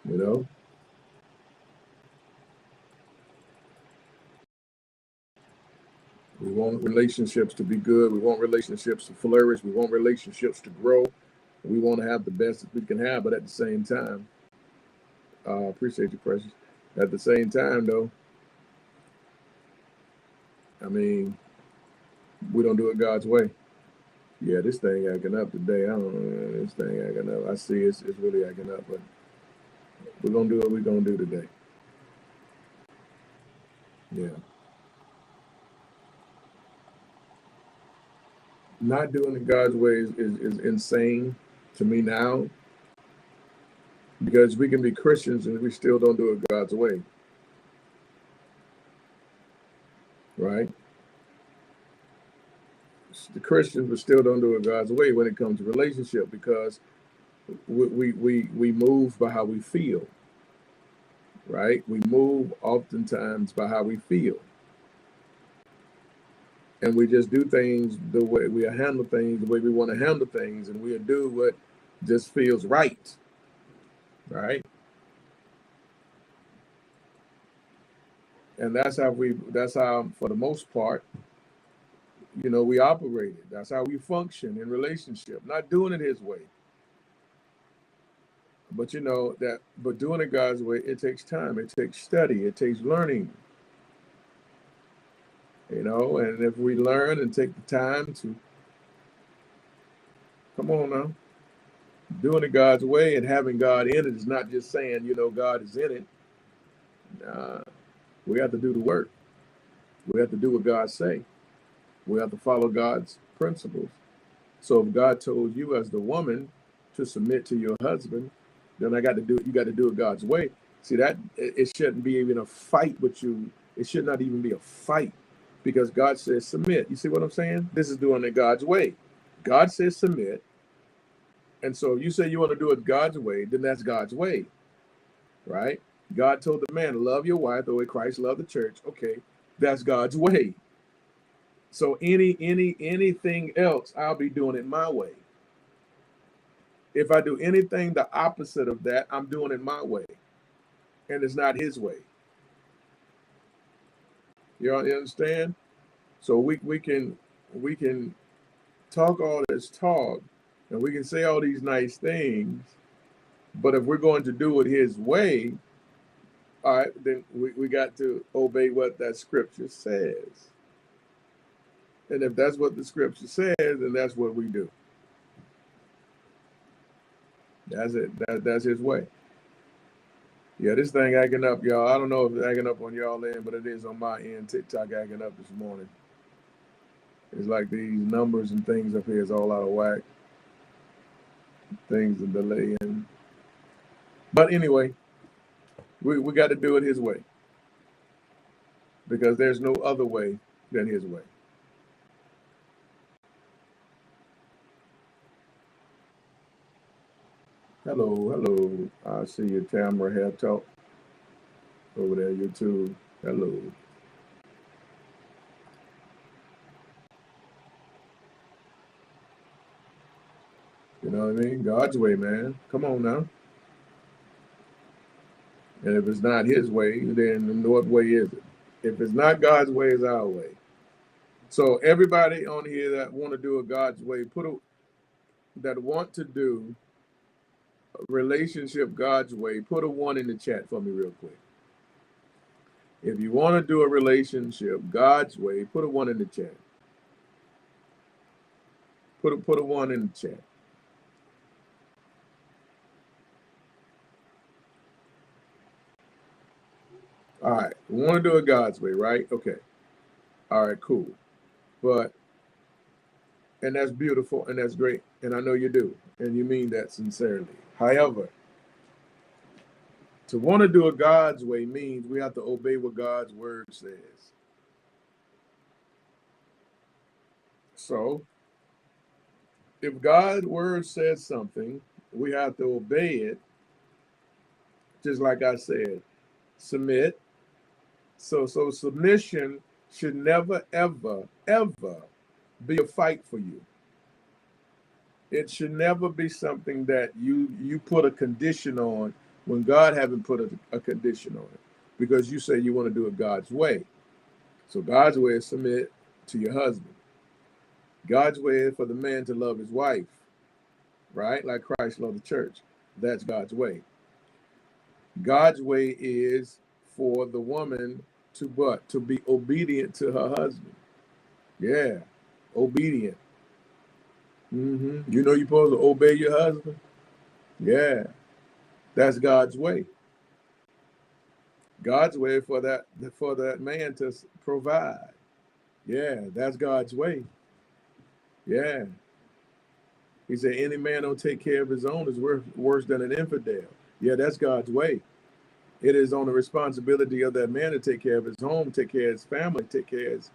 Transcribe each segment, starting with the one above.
You know, we want relationships to be good. We want relationships to flourish. We want relationships to grow. We want to have the best that we can have, but at the same time, appreciate you, Precious. At the same time, though, I mean, we don't do it God's way. Yeah, this thing acting up today. I don't know. This thing acting up. I see it's really acting up, but we're going to do what we're going to do today. Yeah. Not doing it God's way is insane to me now, because we can be Christians and we still don't do it God's way. Right? The Christians, but still don't do it God's way when it comes to relationship, because we move by how we feel. Right? We move oftentimes by how we feel. And we just do things the way we handle things, the way we want to handle things, and we'll do what just feels right. Right? And that's how for the most part, we operate it. That's how we function in relationship, not doing it His way. But but doing it God's way, it takes time, it takes study, it takes learning. And if we learn and take the time to, come on now, doing it God's way and having God in it is not just saying, God is in it. We have to do the work. We have to do what God say. We have to follow God's principles. So if God told you as the woman to submit to your husband, then you got to do it God's way. See, that it shouldn't be even a fight with you. It should not even be a fight, because God says submit. You see what I'm saying? This is doing it God's way. God says submit. And so if you say you want to do it God's way, then that's God's way. Right? God told the man, love your wife the way Christ loved the church. Okay, that's God's way. So anything else, I'll be doing it my way. If I do anything the opposite of that, I'm doing it my way. And it's not His way. You understand? So we can talk all this talk, and we can say all these nice things, but if we're going to do it His way, all right, then we got to obey what that scripture says. And if that's what the scripture says, then that's what we do. That's it. That's His way. Yeah, this thing acting up, y'all. I don't know if it's acting up on y'all end, but it is on my end. TikTok acting up this morning. It's like these numbers and things up here is all out of whack. Things are delaying. But anyway, we got to do it His way, because there's no other way than His way. Hello. I see you, Tamara Hair Talk over there, YouTube. Hello. You know what I mean? God's way, man. Come on now. And if it's not His way, then what way is it? If it's not God's way, it's our way. So everybody on here that want to do it God's way, that want to do a relationship God's way, put a 1 in the chat for me real quick. If you want to do a relationship God's way, put a 1 in the chat. Put a 1 in the chat. All right, we want to do it God's way, right? Okay. All right, cool. And that's beautiful, and that's great, and I know you do, and you mean that sincerely. However, to want to do it God's way means we have to obey what God's word says. So, if God's word says something, we have to obey it. Just like I said, submit. So submission should never, ever, ever be a fight for you. It should never be something that you put a condition on when God haven't put a condition on it, because you say you want to do it God's way. So God's way is submit to your husband. God's way is for the man to love his wife, right? Like Christ loved the church. That's God's way. God's way is for the woman to be obedient to her husband. Yeah, obedient. You know you're supposed to obey your husband. Yeah, that's God's way. God's way for that man to provide. Yeah, that's God's way. Yeah. He said, any man don't take care of his own is worse than an infidel. Yeah, that's God's way. It is on the responsibility of that man to take care of his home, take care of his family, take care of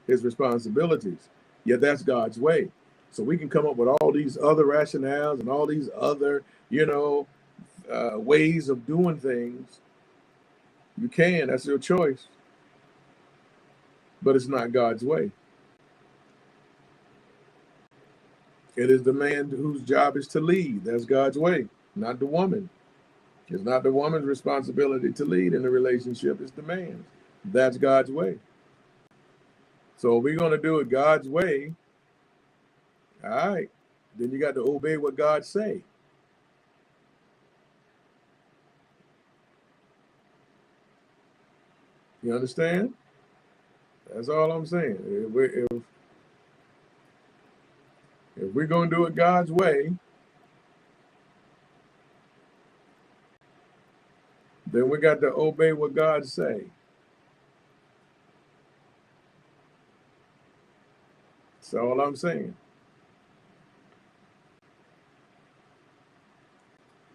his responsibilities. Yeah, that's God's way. So we can come up with all these other rationales and all these other, ways of doing things. You can, that's your choice. But it's not God's way. It is the man whose job is to lead. That's God's way, not the woman. It's not the woman's responsibility to lead in the relationship. It's the man's. That's God's way. So if we're going to do it God's way, all right, then you got to obey what God say. You understand? That's all I'm saying. If we're going to do it God's way, then we got to obey what God say. That's all I'm saying.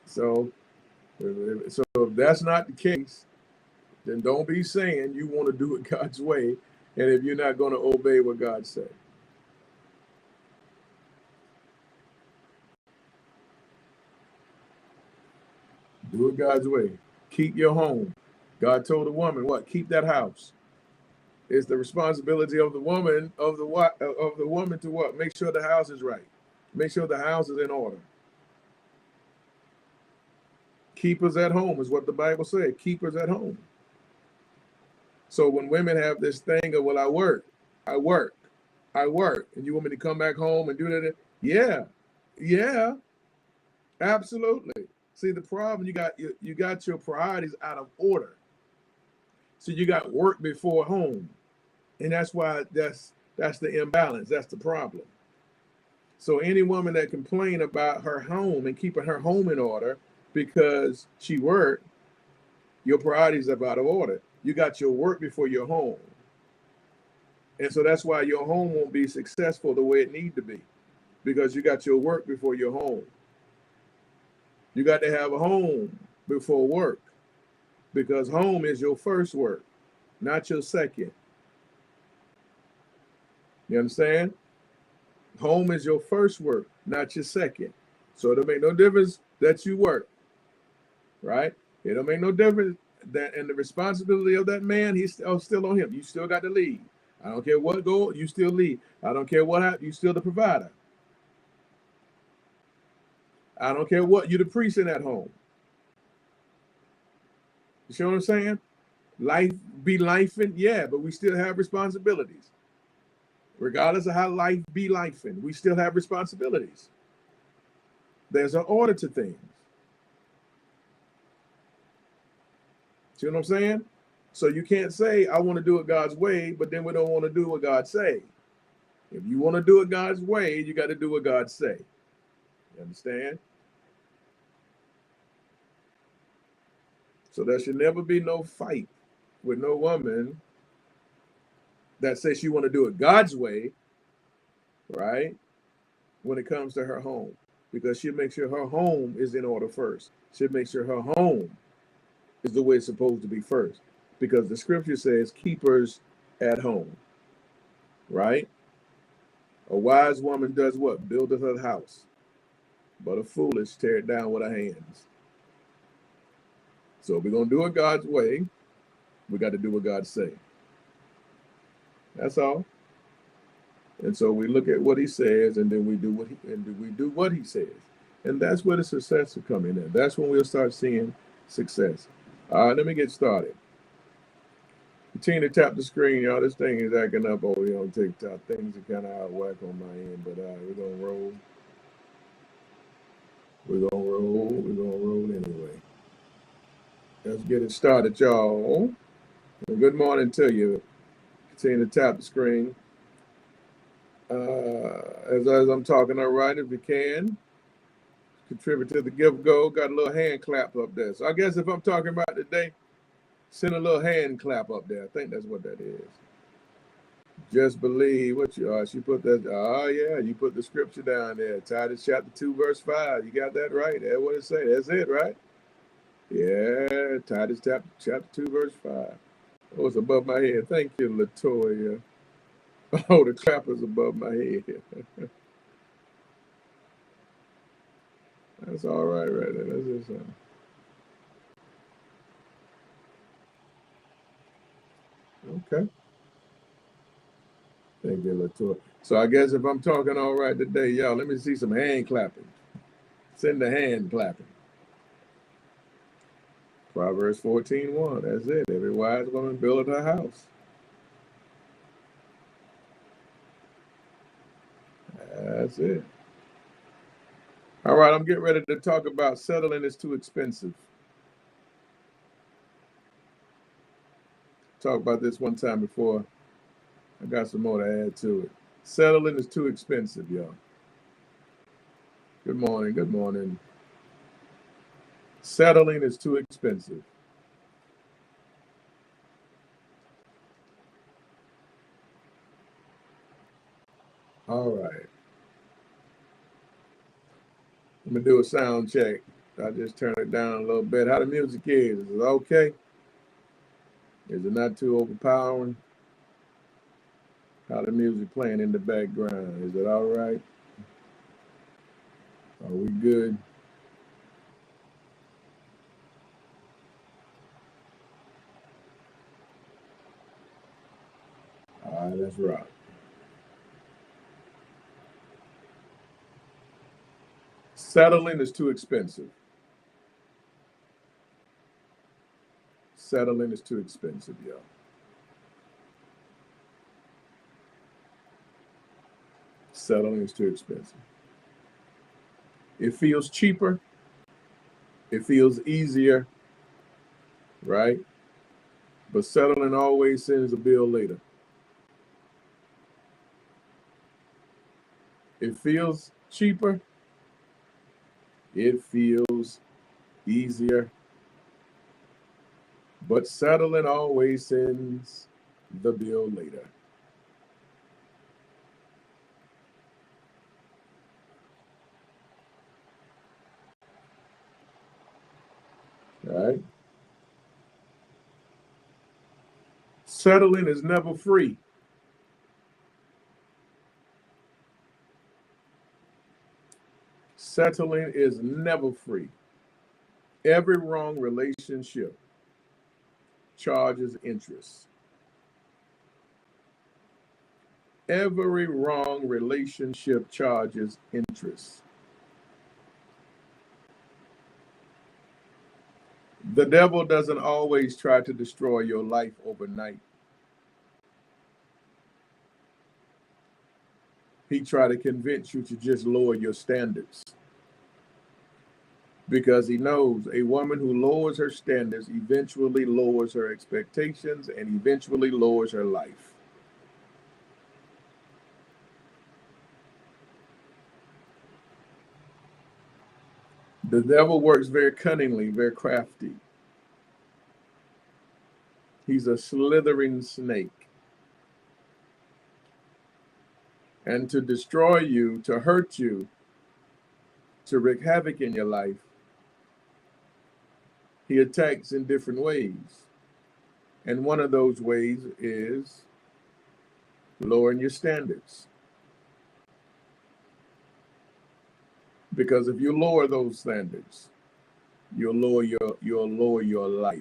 So if that's not the case, then don't be saying you want to do it God's way, and if you're not going to obey what God say. Do it God's way. Keep your home. God told the woman, what? Keep that house. It's the responsibility of the woman, of the woman to what? Make sure the house is right. Make sure the house is in order. Keep us at home is what the Bible says. Keep us at home. So when women have this thing of, well, I work, and you want me to come back home and do that? Yeah, absolutely. See, the problem, you got your priorities out of order. So you got work before home, and that's why that's the imbalance. That's the problem. So any woman that complain about her home and keeping her home in order because she worked, your priorities are out of order. You got your work before your home. And so that's why your home won't be successful the way it need to be, because you got your work before your home. You got to have a home before work, because home is your first work, not your second. You understand? Home is your first work, not your second. So it'll make no difference that you work, right? It'll make no difference that, and the responsibility of that man, he's still on him. You still got to lead. I don't care what goal, you still lead. I don't care what happens, you still the provider. I don't care what, you the priest in that home. You see what I'm saying? Life be lifing, yeah, but we still have responsibilities. Regardless of how life be lifing, we still have responsibilities. There's an order to things. See what I'm saying? So you can't say, I want to do it God's way, but then we don't want to do what God say. If you want to do it God's way, you got to do what God say. You understand? So there should never be no fight with no woman that says she want to do it God's way, right? When it comes to her home, because she'll make sure her home is in order first. She'll make sure her home is the way it's supposed to be first, because the scripture says keepers at home, right? A wise woman does what? Buildeth her house, but a foolish tear it down with her hands. So if we're going to do it God's way, we got to do what God say. That's all. And so we look at what he says, and then we do what he says. And that's where the success will come in at. That's when we'll start seeing success. All right, let me get started. Continue to tap the screen, y'all. This thing is acting up over here on TikTok. Things are kind of out of whack on my end, but we're going to roll. We're going to roll. We're going to roll anyway. Let's get it started, y'all. Well, good morning to you. Continue to tap the screen. As I'm talking, all right, if you can, contribute to the Give Go. Got a little hand clap up there. So I guess if I'm talking about today, send a little hand clap up there. I think that's what that is. Just believe what you are. She put that. Oh, yeah, you put the scripture down there. Titus chapter 2, verse 5. You got that right. That's what it say. That's it, right? Yeah, Titus chapter 2, verse 5. Oh, it's above my head. Thank you, Latoya. Oh, the clapper's above my head. That's all right there. That's just okay. Thank you, Latoya. So I guess if I'm talking all right today, y'all, let me see some hand clapping. Send the hand clapping. Proverbs 14:1. That's it. Every wise woman buildeth her house. That's it. All right, I'm getting ready to talk about settling is too expensive. Talk about this one time before. I got some more to add to it. Settling is too expensive, y'all. Good morning. Good morning. Settling is too expensive. All right. Let me do a sound check. I just turn it down a little bit. How the music is? Is it okay? Is it not too overpowering? How the music playing in the background? Is it all right? Are we good? All right, let's rock. Settling is too expensive. Settling is too expensive, y'all. Settling is too expensive. It feels cheaper. It feels easier, right? But settling always sends a bill later. It feels cheaper. It feels easier. But settling always sends the bill later. Right? Settling is never free. Settling is never free. Every wrong relationship charges interest. Every wrong relationship charges interest. The devil doesn't always try to destroy your life overnight. He tried to convince you to just lower your standards. Because he knows a woman who lowers her standards eventually lowers her expectations and eventually lowers her life. The devil works very cunningly, very crafty. He's a slithering snake. And to destroy you, to hurt you, to wreak havoc in your life, he attacks in different ways. And one of those ways is lowering your standards. Because if you lower those standards, you'll lower your life.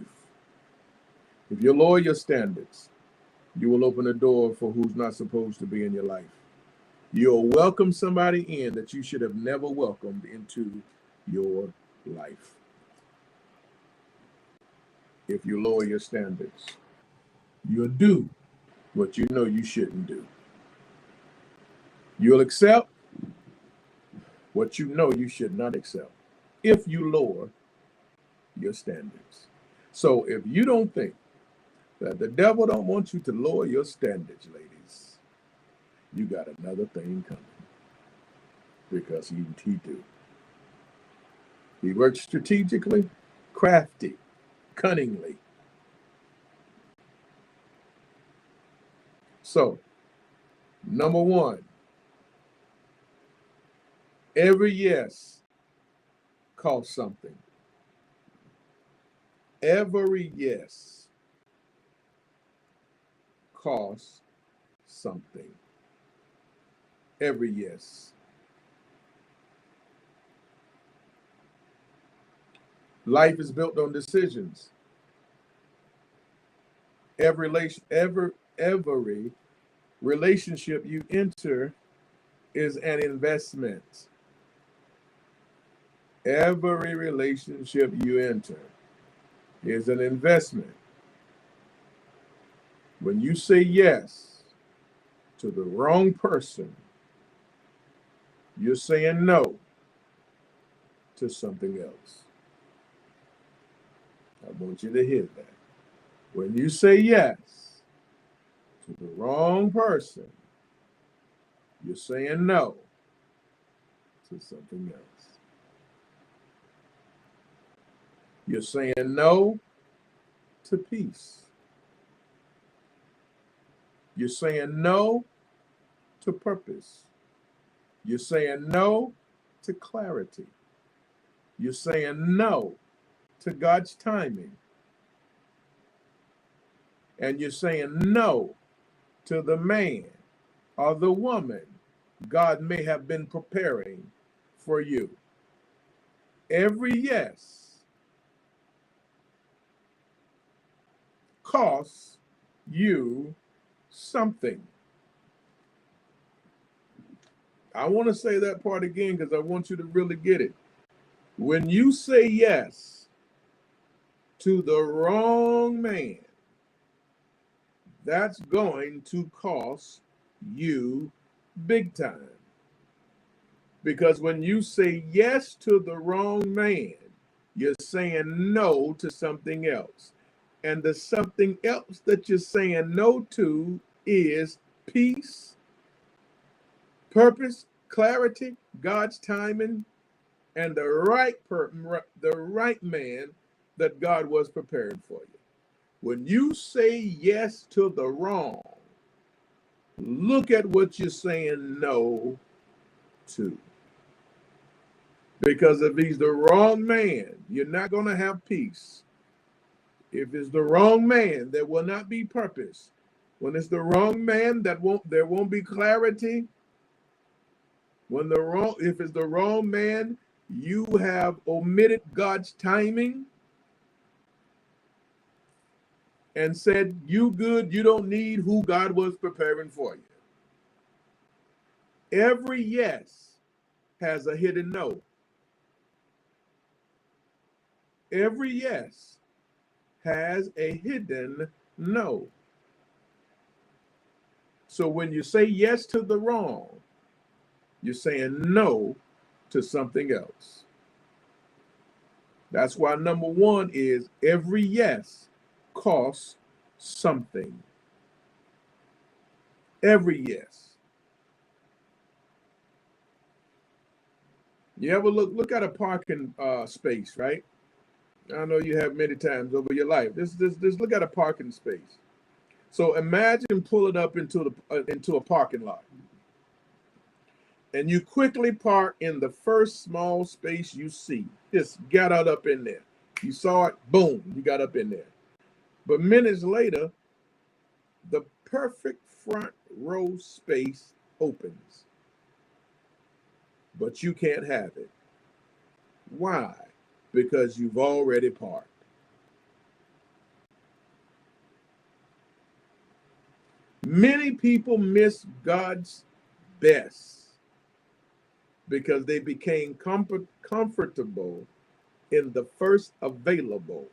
If you lower your standards, you will open a door for who's not supposed to be in your life. You'll welcome somebody in that you should have never welcomed into your life. If you lower your standards, you'll do what you know you shouldn't do. You'll accept what you know you should not accept if you lower your standards. So if you don't think that the devil don't want you to lower your standards, ladies, you got another thing coming, because he do. He works strategically, crafty, cunningly. So, number one, every yes costs something. Every yes costs something. Every yes. Life is built on decisions. Every relationship you enter is an investment. Every relationship you enter is an investment. When you say yes to the wrong person, you're saying no to something else. I want you to hear that. When you say yes to the wrong person, you're saying no to something else. You're saying no to peace. You're saying no to purpose. You're saying no to clarity. You're saying no to God's timing. And you're saying no to the man or the woman God may have been preparing for you. Every yes costs you something. I want to say that part again because I want you to really get it. When you say yes to the wrong man, that's going to cost you big time. Because when you say yes to the wrong man, you're saying no to something else. And the something else that you're saying no to is peace, purpose, clarity, God's timing, and the right man that God was preparing for you. When you say yes to the wrong, look at what you're saying no to. Because if he's the wrong man, you're not going to have peace. If it's the wrong man, there will not be purpose. When it's the wrong man, there won't be clarity. If it's the wrong man, you have omitted God's timing and said, you good, you don't need who God was preparing for you. Every yes has a hidden no. Every yes has a hidden no. So when you say yes to the wrong, you're saying no to something else. That's why number one is every yes costs something. Every yes. You ever look at a parking space, right? I know you have many times over your life. Just look at a parking space. So imagine pulling up into a parking lot, and you quickly park in the first small space you see. Just got out up in there. You saw it, boom, you got up in there. But minutes later, the perfect front row space opens, but you can't have it. Why? Because you've already parked. Many people miss God's best because they became comfortable in the first available.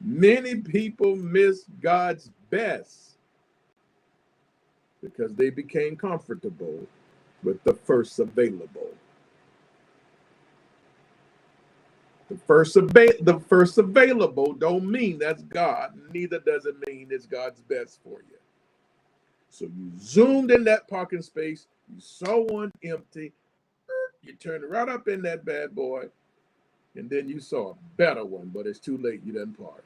Many people miss God's best because they became comfortable with the first available. The first available don't mean that's God. Neither does it mean it's God's best for you. So you zoomed in that parking space, you saw one empty, you turned right up in that bad boy, and then you saw a better one, but it's too late. You didn't park.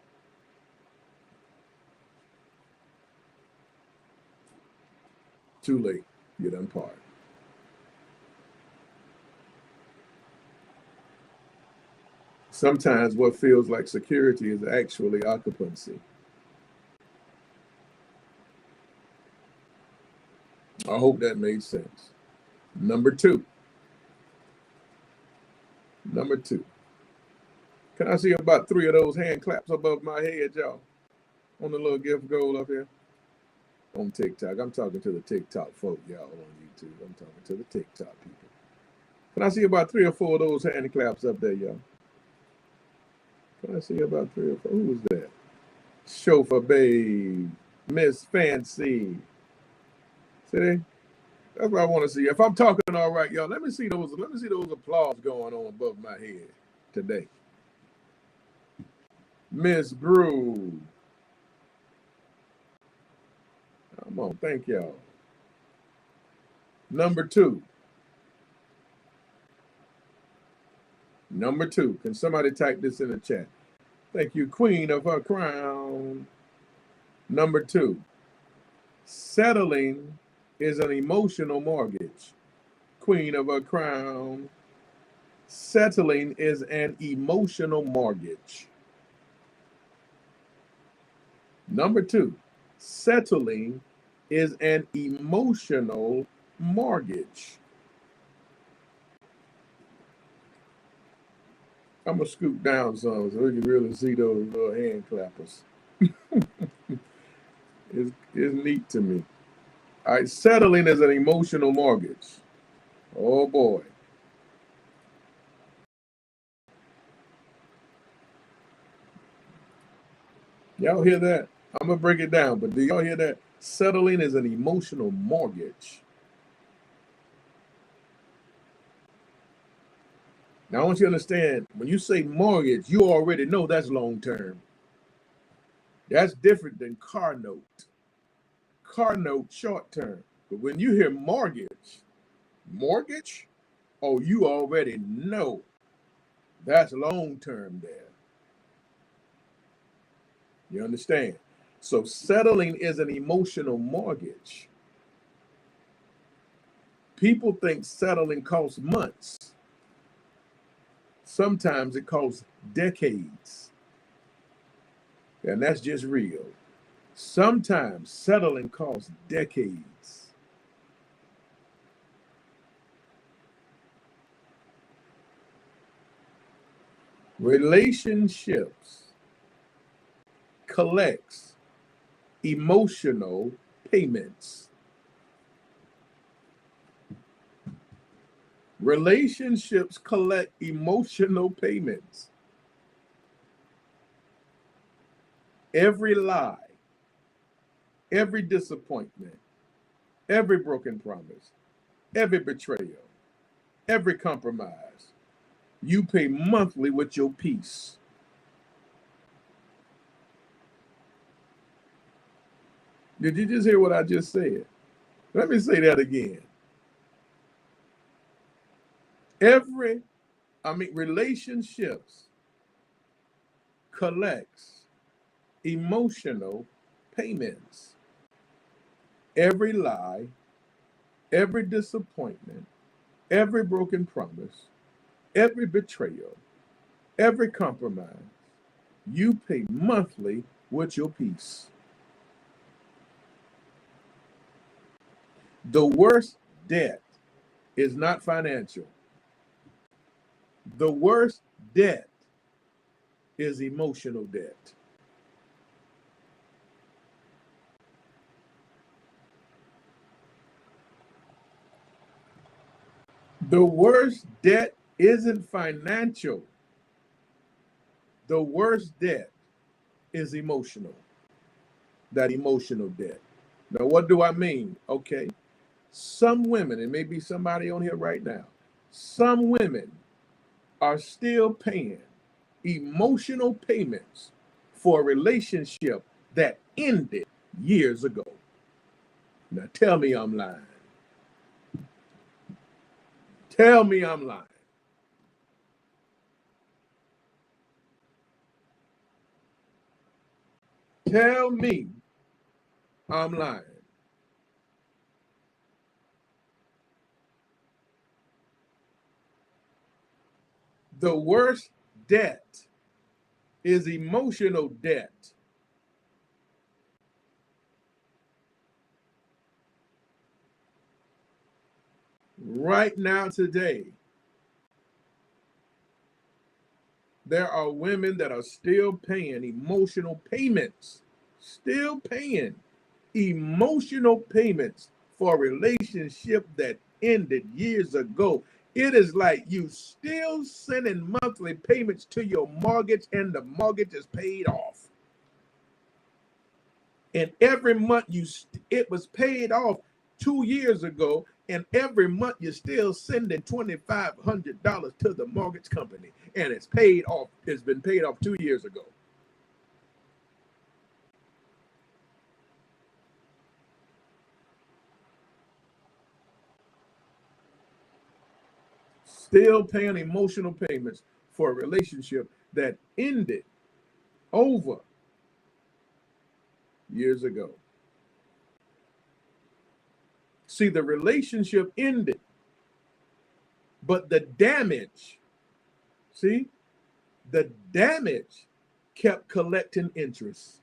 Too late. You done park. Sometimes what feels like security is actually occupancy. I hope that made sense. Number two. Can I see about 3 of those hand claps above my head, y'all? On the little gift goal up here? On TikTok. I'm talking to the TikTok folk, y'all, on YouTube. I'm talking to the TikTok people. Can I see about 3 or 4 of those hand claps up there, y'all? Can I see about 3 or 4? Who was that? Chauffeur Babe. Miss Fancy. See? That's what I want to see. If I'm talking all right, y'all, let me see those applause going on above my head today. Miss Brew. Come on, thank y'all. Number two. Can somebody type this in the chat? Thank you, Queen of her crown. Number 2. Settling is an emotional mortgage. Queen of her crown. Settling is an emotional mortgage. Number 2. Settling is an emotional mortgage. I'm going to scoot down some so we can really see those little hand clappers. It's neat to me. All right, settling is an emotional mortgage. Oh, boy. Y'all hear that? I'm going to break it down, but do y'all hear that? Settling is an emotional mortgage. Now, I want you to understand, when you say mortgage, you already know that's long term. That's different than car note. Car note, short term. But when you hear mortgage, oh, you already know that's long term there. You understand? So settling is an emotional mortgage. People think settling costs months. Sometimes it costs decades. And that's just real. Sometimes settling costs decades. Relationships collects emotional payments. Relationships collect emotional payments. Every lie, every disappointment, every broken promise, every betrayal, every compromise, you pay monthly with your peace. Did you just hear what I just said? Let me say that again. Relationships collects emotional payments. Every lie, every disappointment, every broken promise, every betrayal, every compromise, you pay monthly with your peace. The worst debt is not financial. The worst debt is emotional debt. The worst debt isn't financial. The worst debt is emotional. That emotional debt. Now, what do I mean? Okay. Some women, and maybe somebody on here right now, some women are still paying emotional payments for a relationship that ended years ago. Now, tell me I'm lying. Tell me I'm lying. Tell me I'm lying. The worst debt is emotional debt. Right now, today, there are women that are still paying emotional payments, still paying emotional payments for a relationship that ended years ago. It is like you still sending monthly payments to your mortgage and the mortgage is paid off. And every month it was paid off 2 years ago, and every month you're still sending $2,500 to the mortgage company, and it's paid off. It's been paid off 2 years ago. Still paying emotional payments for a relationship that ended over years ago. See, the relationship ended, but the damage, see, the damage kept collecting interest.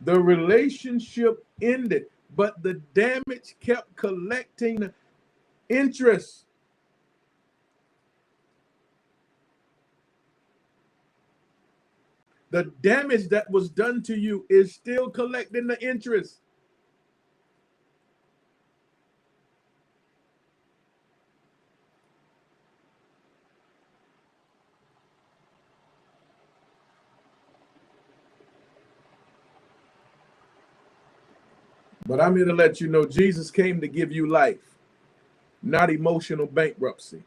The relationship ended, but the damage kept collecting interest. The damage that was done to you is still collecting the interest. But I'm here to let you know Jesus came to give you life, not emotional bankruptcy.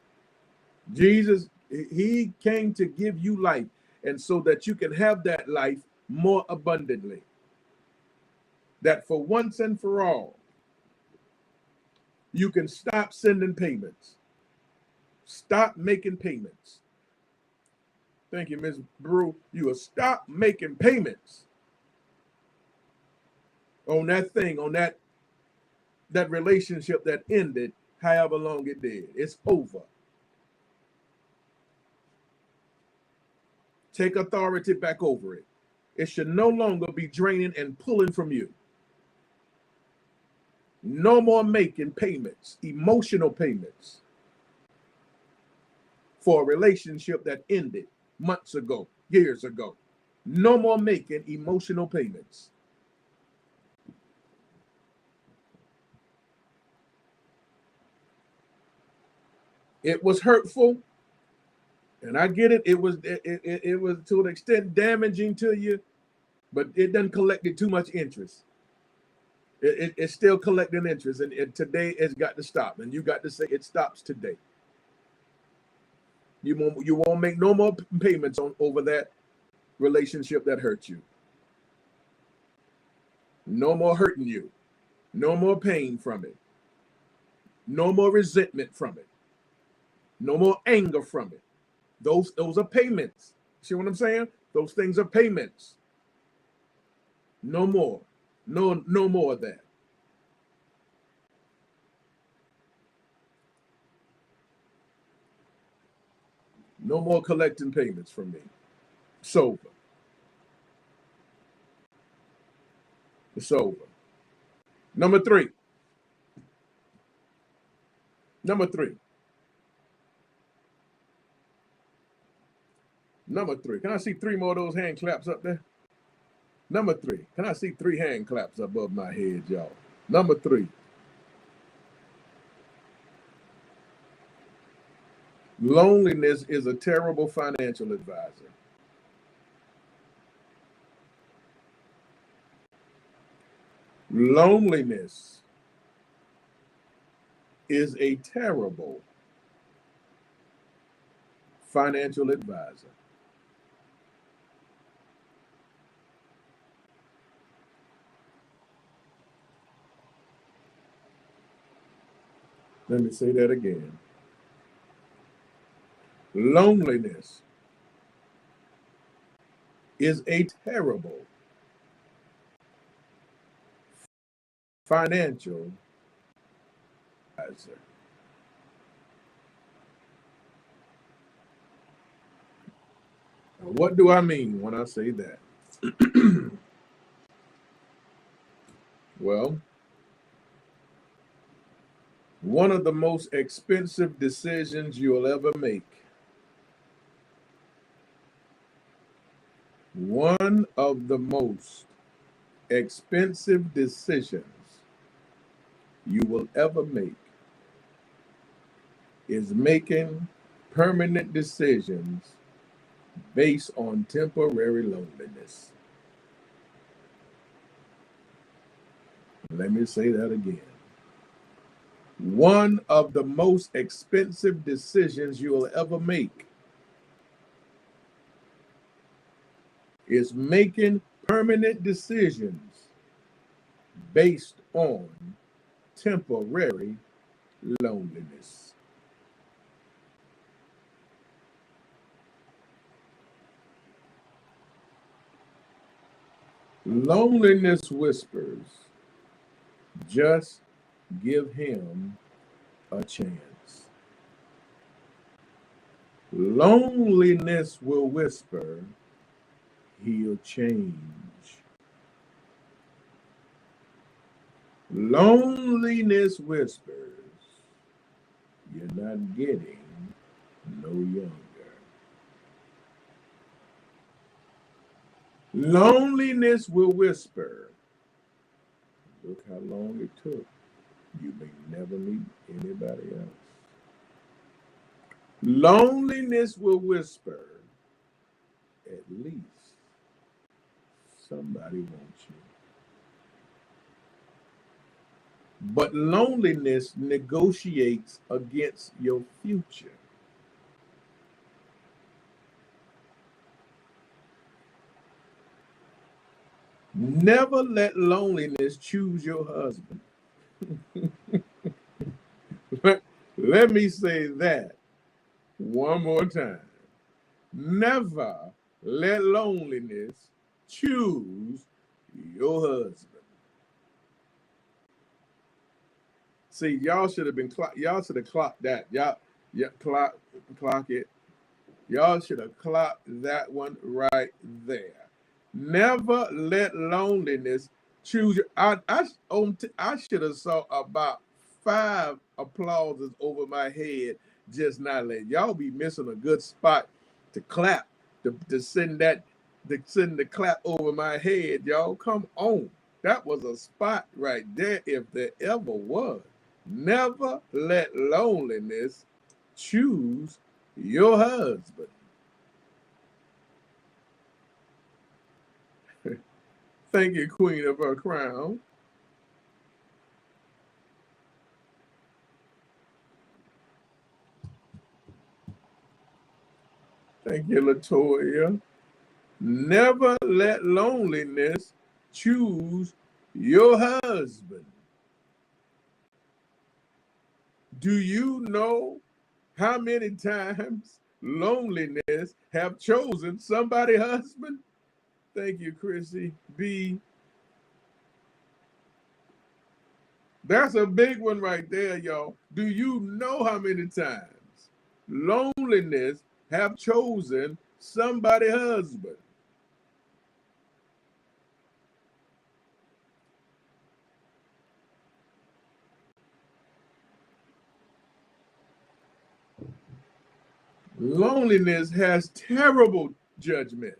Jesus, he came to give you life, and so that you can have that life more abundantly. That for once and for all, you can stop sending payments. Stop making payments. Thank you, Ms. Brew. You will stop making payments on that thing, on that relationship that ended however long it did. It's over. Take authority back over it. It should no longer be draining and pulling from you. No more making payments, emotional payments for a relationship that ended months ago, years ago. No more making emotional payments. It was hurtful, and I get it. It was to an extent damaging to you, but it doesn't collect too much interest. It's still collecting interest, and today it's got to stop. And you got to say it stops today. You won't make no more payments on over that relationship that hurt you. No more hurting you. No more pain from it. No more resentment from it. No more anger from it. Those are payments. See what I'm saying? Those things are payments. No more. No more of that. No more collecting payments from me. It's over. It's over. Number three. Number three. Number three. Can I see three more of those hand claps up there? Number 3. Can I see 3 hand claps above my head, y'all? Number 3. Loneliness is a terrible financial advisor. Loneliness is a terrible financial advisor. Let me say that again. Loneliness is a terrible financial advisor. Now, what do I mean when I say that? Well, one of the most expensive decisions you'll ever make. One of the most expensive decisions you will ever make is making permanent decisions based on temporary loneliness. Let me say that again. One of the most expensive decisions you will ever make is making permanent decisions based on temporary loneliness. Loneliness whispers, just give him a chance. Loneliness will whisper, he'll change. Loneliness whispers, you're not getting no younger. Loneliness will whisper, look how long it took. You may never meet anybody else. Loneliness will whisper, at least somebody wants you. But loneliness negotiates against your future. Never let loneliness choose your husband. Let me say that one more time. Never let loneliness choose your husband. See, y'all should have clocked that. Clock it. Y'all should have clocked that one right there. Never let loneliness choose you. I should have saw about 5 applauses over my head just not let y'all be missing a good spot to clap to send the clap over my head. Y'all come on, that was a spot right there if there ever was. Never let loneliness choose your husband. Thank you, Queen of her crown. Thank you, Latoya. Never let loneliness choose your husband. Do you know how many times loneliness have chosen somebody's husband? Thank you, Chrissy B. That's a big one right there, y'all. Do you know how many times loneliness have chosen somebody's husband? Loneliness has terrible judgment.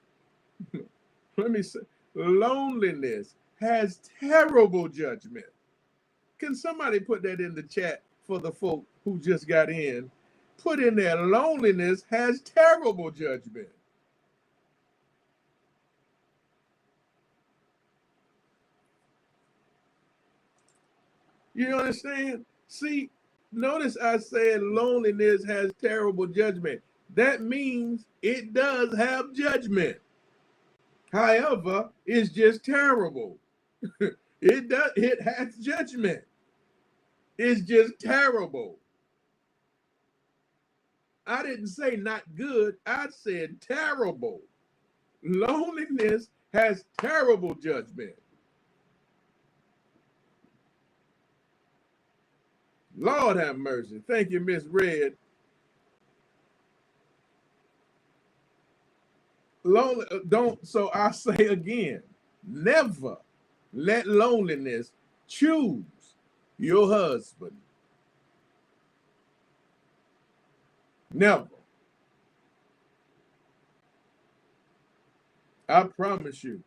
Let me say, loneliness has terrible judgment. Can somebody put that in the chat for the folk who just got in? Put in there, loneliness has terrible judgment. You understand? See, notice I said loneliness has terrible judgment. That means it does have judgment. However, it's just terrible. It has judgment. It's just terrible. I didn't say not good. I said terrible. Loneliness has terrible judgment. Lord have mercy. Thank you, Miss Red. So I say again, never let loneliness choose your husband. Never. I promise you,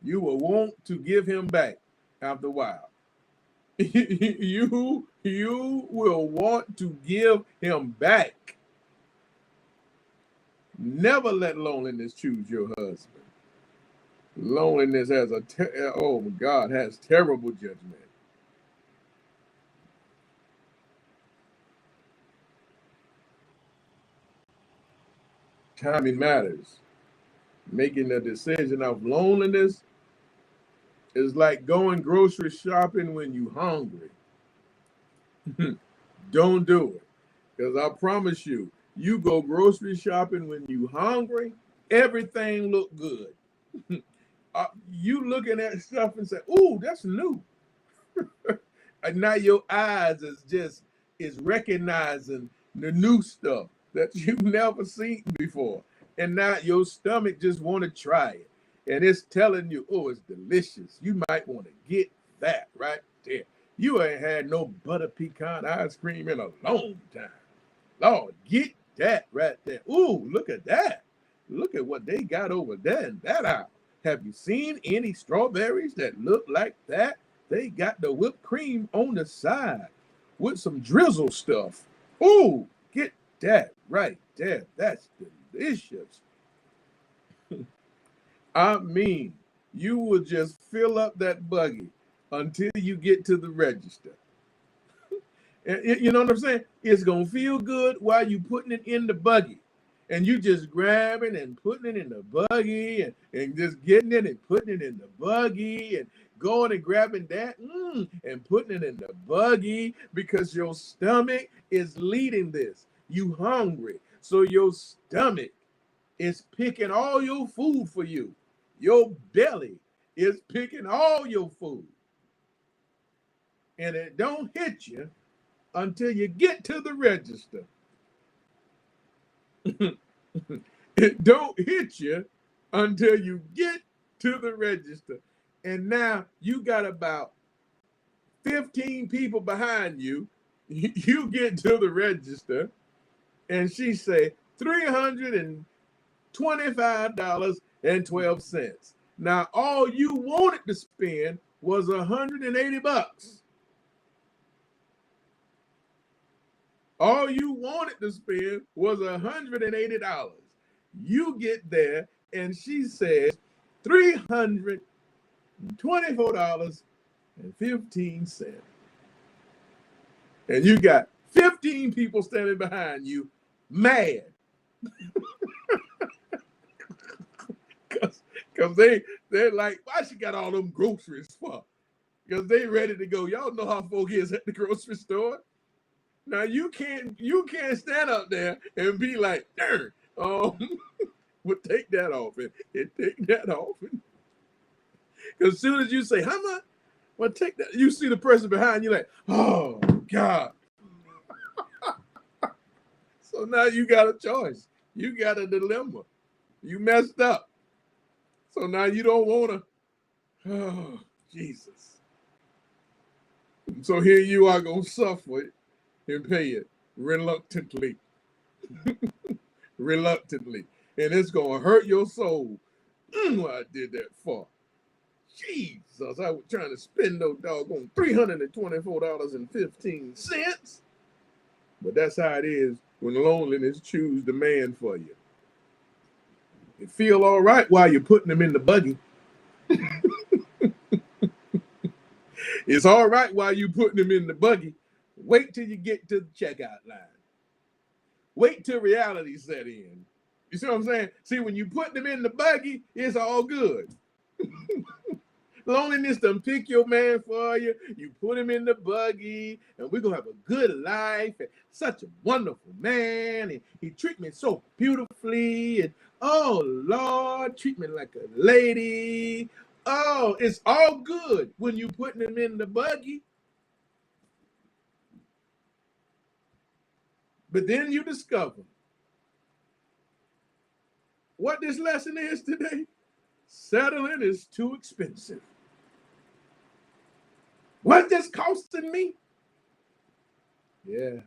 you will want to give him back after a while. you will want to give him back. Never let loneliness choose your husband. Loneliness has has terrible judgment. Timing matters. Making a decision of loneliness is like going grocery shopping when you're hungry. Don't do it. Because I promise you, you go grocery shopping when you're hungry, everything look good. You looking at stuff and say, "Ooh, that's new." And now your eyes is recognizing the new stuff that you've never seen before. And now your stomach just want to try it. And it's telling you, oh, it's delicious. You might want to get that right there. You ain't had no butter pecan ice cream in a long time. Lord, get that right there. Ooh, look at that. Look at what they got over there in that aisle. Have you seen any strawberries that look like that? They got the whipped cream on the side with some drizzle stuff. Ooh, get that right there. That's delicious. I mean, you will just fill up that buggy until you get to the register. You know what I'm saying? It's going to feel good while you putting it in the buggy. And you just grabbing and putting it in the buggy and just getting it and putting it in the buggy and going and grabbing that and putting it in the buggy because your stomach is leading this. You hungry. So your stomach is picking all your food for you. Your belly is picking all your food. And it don't hit you until you get to the register. It don't hit you until you get to the register. And now you got about 15 people behind you. You get to the register and she say $325.12. Now all you wanted to spend was $180. All you wanted to spend was $180. You get there and she says $324.15. And you got 15 people standing behind you mad. Because they're like, why she got all them groceries for? Because they ready to go. Y'all know how folk is at the grocery store. Now you can't stand up there and be like, we'll take that off and take that off. Because as soon as you say, how much? Well, take that. You see the person behind you like, oh God. So now you got a choice. You got a dilemma. You messed up. So now you don't want to, oh, Jesus. So here you are going to suffer it and pay it reluctantly. Reluctantly. And it's going to hurt your soul What I did that for. Jesus, I was trying to spend those doggone $324.15. But that's how it is when loneliness chooses the man for you. It feel all right while you're putting them in the buggy. It's all right while you're putting them in the buggy. Wait till you get to the checkout line. Wait till reality set in. You see what I'm saying? See, when you put them in the buggy, it's all good. Loneliness done pick your man for you. You put him in the buggy, and we're going to have a good life. And such a wonderful man. And he treat me so beautifully. And oh, Lord, treat me like a lady. Oh, it's all good when you putting him in the buggy. But then you discover what this lesson is today. Settling is too expensive. What's this costing me? Yeah,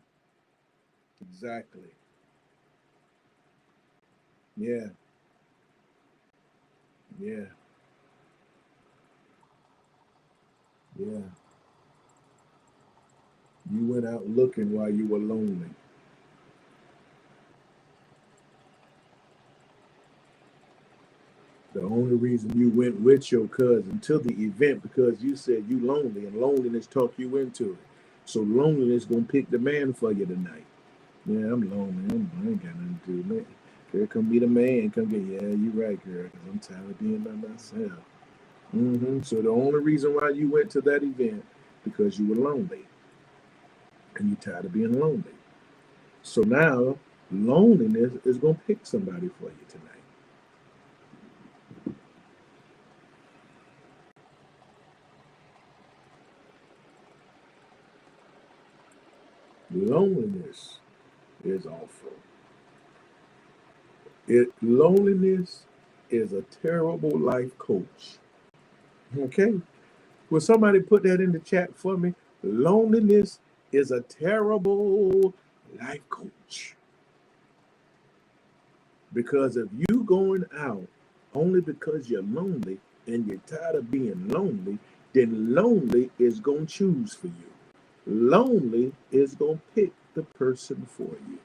exactly. Yeah, yeah, yeah. You went out looking while you were lonely. The only reason you went with your cousin to the event because you said you lonely and loneliness talked you into it. So loneliness gonna pick the man for you tonight. Yeah, I'm lonely. I ain't got nothing to do. Man. Girl, come be the man. Come get. Yeah, you right, girl. Cause I'm tired of being by myself. So the only reason why you went to that event because you were lonely and you tired of being lonely. So now loneliness is gonna pick somebody for you tonight. Loneliness is awful. Loneliness is a terrible life coach. Okay. Will somebody put that in the chat for me? Loneliness is a terrible life coach. Because if you going out only because you're lonely and you're tired of being lonely, then lonely is going to choose for you. Lonely is going to pick the person for you.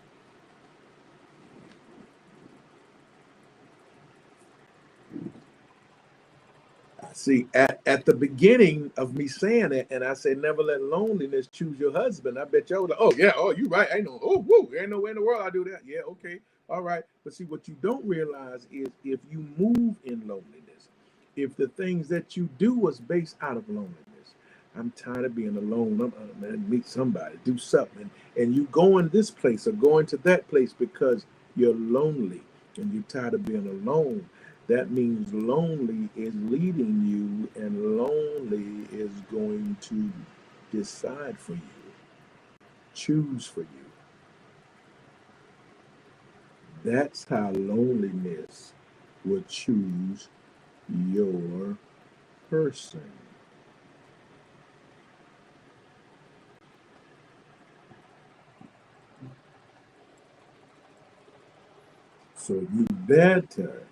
See, at the beginning of me saying it, and I say never let loneliness choose your husband, I bet y'all like, oh yeah, oh you right. I know. Oh woo, ain't no way in the world I do that. Yeah, okay, all right. But see, what you don't realize is if you move in loneliness, if the things that you do was based out of loneliness, I'm tired of being alone. Man, meet somebody, do something, and you going this place or going to that place because you're lonely and you're tired of being alone. That means lonely is leading you, and lonely is going to decide for you, choose for you. That's how loneliness will choose your person. So you better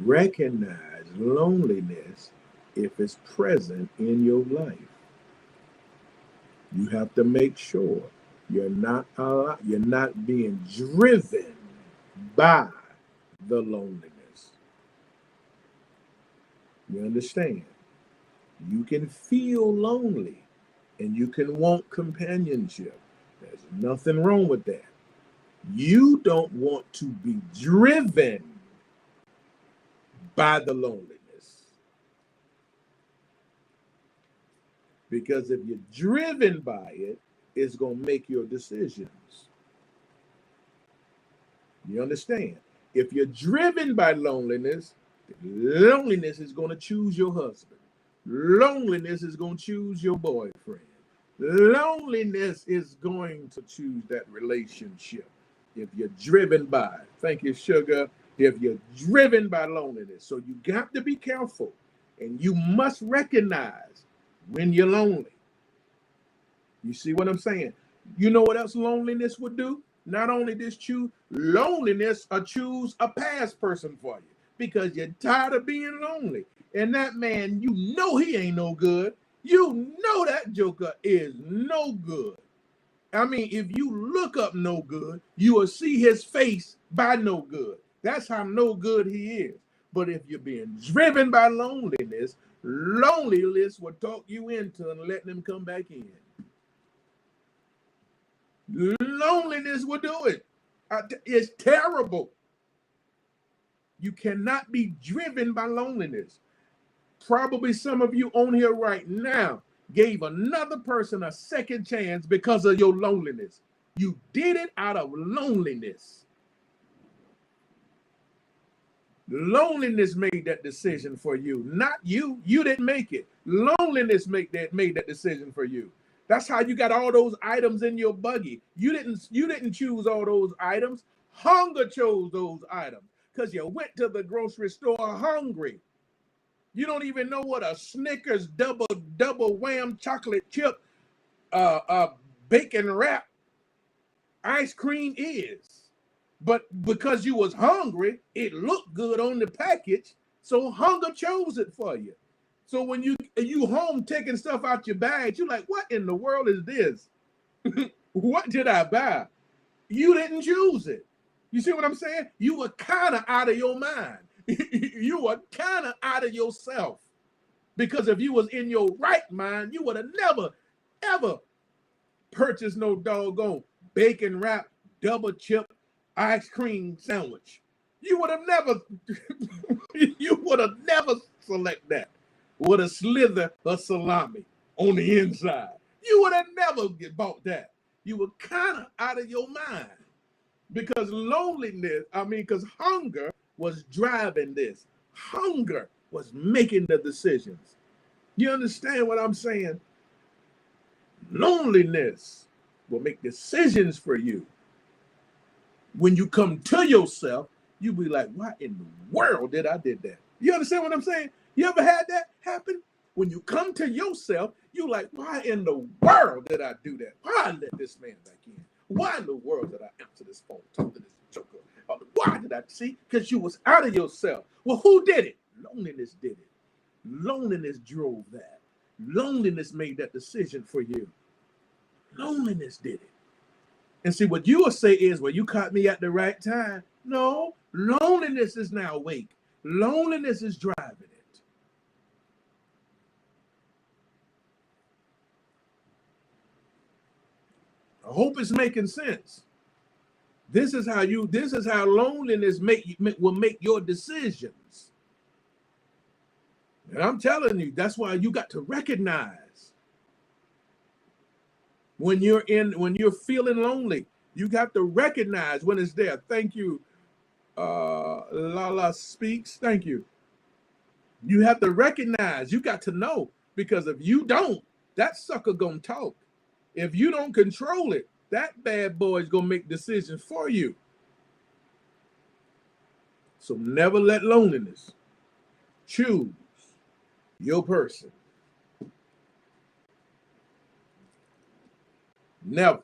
recognize loneliness if it's present in your life. You have to make sure you're not being driven by the loneliness. You understand? You can feel lonely and you can want companionship. There's nothing wrong with that. You don't want to be driven by the loneliness. Because if you're driven by it, it's going to make your decisions. You understand? If you're driven by loneliness, loneliness is going to choose your husband. Loneliness is going to choose your boyfriend. Loneliness is going to choose that relationship. If you're driven by, thank you, sugar. If you're driven by loneliness, so you got to be careful and you must recognize when you're lonely. You see what I'm saying? You know what else loneliness would do? Not only this choose loneliness or choose a past person for you. because you're tired of being lonely. And that man, you know he ain't no good. You know that joker is no good. I mean, if you look up no good, you will see his face by no good. That's how no good he is. But if you're being driven by loneliness, loneliness will talk you into and let them come back in. Loneliness will do it. It's terrible. You cannot be driven by loneliness. Probably some of you on here right now gave another person a second chance because of your loneliness. You did it out of loneliness. Loneliness made that decision for you, not you. You didn't make it. Loneliness made that decision for you. That's how you got all those items in your buggy. You didn't choose all those items. Hunger chose those items because you went to the grocery store hungry. You don't even know what a Snickers double wham chocolate chip bacon wrap ice cream is. But because you was hungry, it looked good on the package, so hunger chose it for you. So when you home taking stuff out your bag, you're like, what in the world is this? What did I buy? You didn't choose it. You see what I'm saying? You were kind of out of your mind. You were kind of out of yourself. Because if you was in your right mind, you would have never, ever purchased no doggone bacon wrap double chip ice cream sandwich. You would have never select that with a slither of salami on the inside. You would have never bought that. You were kind of out of your mind because because hunger was driving this. Hunger was making the decisions. You understand what I'm saying? Loneliness will make decisions for you. When you come to yourself, you be like, why in the world did I did that? You understand what I'm saying? You ever had that happen? When you come to yourself, you like, why in the world did I do that? Why I let this man back in? Why in the world did I answer this phone, talk to this joker? Why did I see? Because you was out of yourself. Well, who did it? Loneliness did it. Loneliness drove that. Loneliness made that decision for you. Loneliness did it. And see, what you will say is, well, you caught me at the right time. No, loneliness is now awake. Loneliness is driving it. I hope it's making sense. This is how loneliness will make your decisions. And I'm telling you, that's why you got to recognize when you're feeling lonely. You got to recognize when it's there. Thank you, Lala Speaks. Thank you. You have to recognize. You got to know, because if you don't, that sucker gonna talk. If you don't control it, that bad boy is gonna make decisions for you. So never let loneliness choose your person. Never.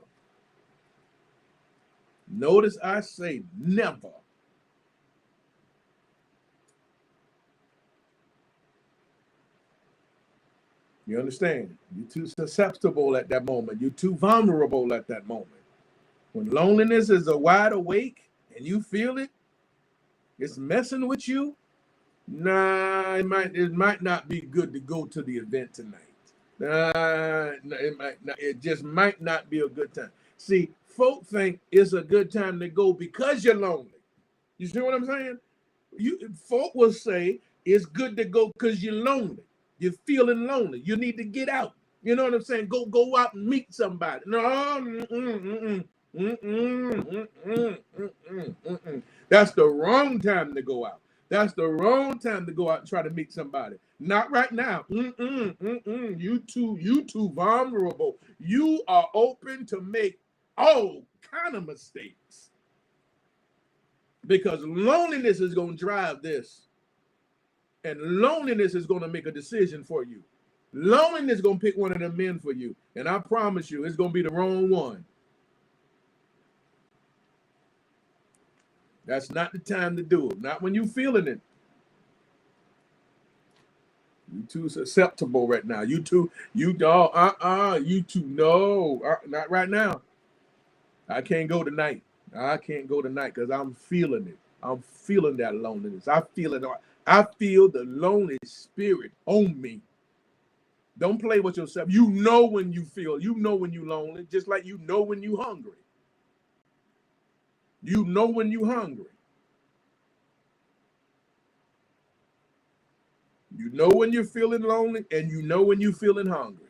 Notice I say never. You understand? You're too susceptible at that moment. You're too vulnerable at that moment. When loneliness is a wide awake and you feel it, it's messing with you. Nah, it might not be good to go to the event tonight. It just might not be a good time. See, folk think it's a good time to go because you're lonely. You see what I'm saying? Folk will say it's good to go because you're lonely. You're feeling lonely. You need to get out. You know what I'm saying? Go out and meet somebody. No, that's the wrong time to go out. That's the wrong time to go out and try to meet somebody. Not right now. You too vulnerable. You are open to make all kind of mistakes. Because loneliness is going to drive this. And loneliness is going to make a decision for you. Loneliness is going to pick one of them men for you. And I promise you, it's going to be the wrong one. That's not the time to do it. Not when you're feeling it. You too susceptible right now. You too, you don't, you too, no, not right now. I can't go tonight. I can't go tonight because I'm feeling it. I'm feeling that loneliness. I feel it. I feel the lonely spirit on me. Don't play with yourself. You know when you feel, you know when you lonely, just like you know when you hungry. You know when you hungry. You know when you're feeling lonely, and you know when you're feeling hungry.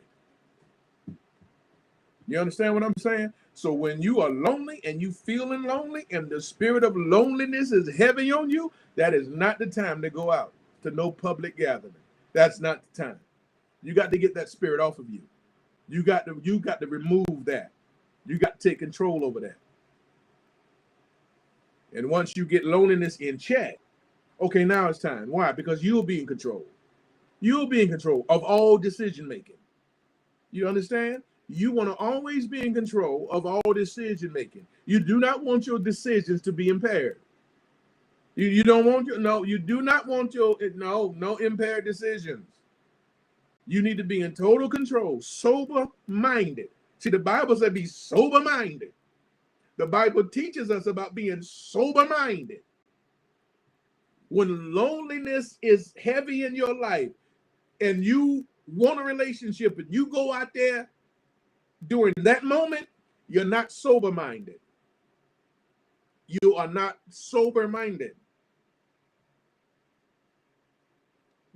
You understand what I'm saying? So when you are lonely and you feeling lonely and the spirit of loneliness is heavy on you, that is not the time to go out to no public gathering. That's not the time. You got to get that spirit off of you. You got to remove that. You got to take control over that. And once you get loneliness in check, okay, now it's time. Why? Because you'll be in control. You'll be in control of all decision making. You understand? You want to always be in control of all decision making. You do not want your decisions to be impaired. You don't want your, no, you do not want your, no impaired decisions. You need to be in total control, sober minded. See, the Bible said be sober minded. The Bible teaches us about being sober minded. When loneliness is heavy in your life and you want a relationship and you go out there during that moment, you're not sober minded. You are not sober minded.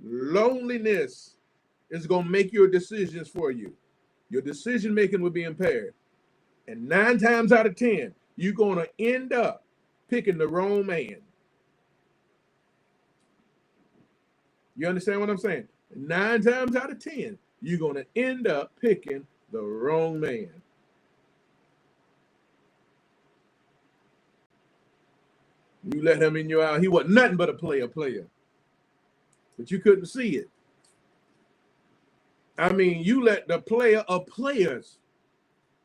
Loneliness is going to make your decisions for you. Your decision making will be impaired. And 9 times out of 10, you're going to end up picking the wrong man. You understand what I'm saying? 9 times out of 10, you're going to end up picking the wrong man. You let him in your eye. He wasn't nothing but a player. But you couldn't see it. I mean, you let the player of players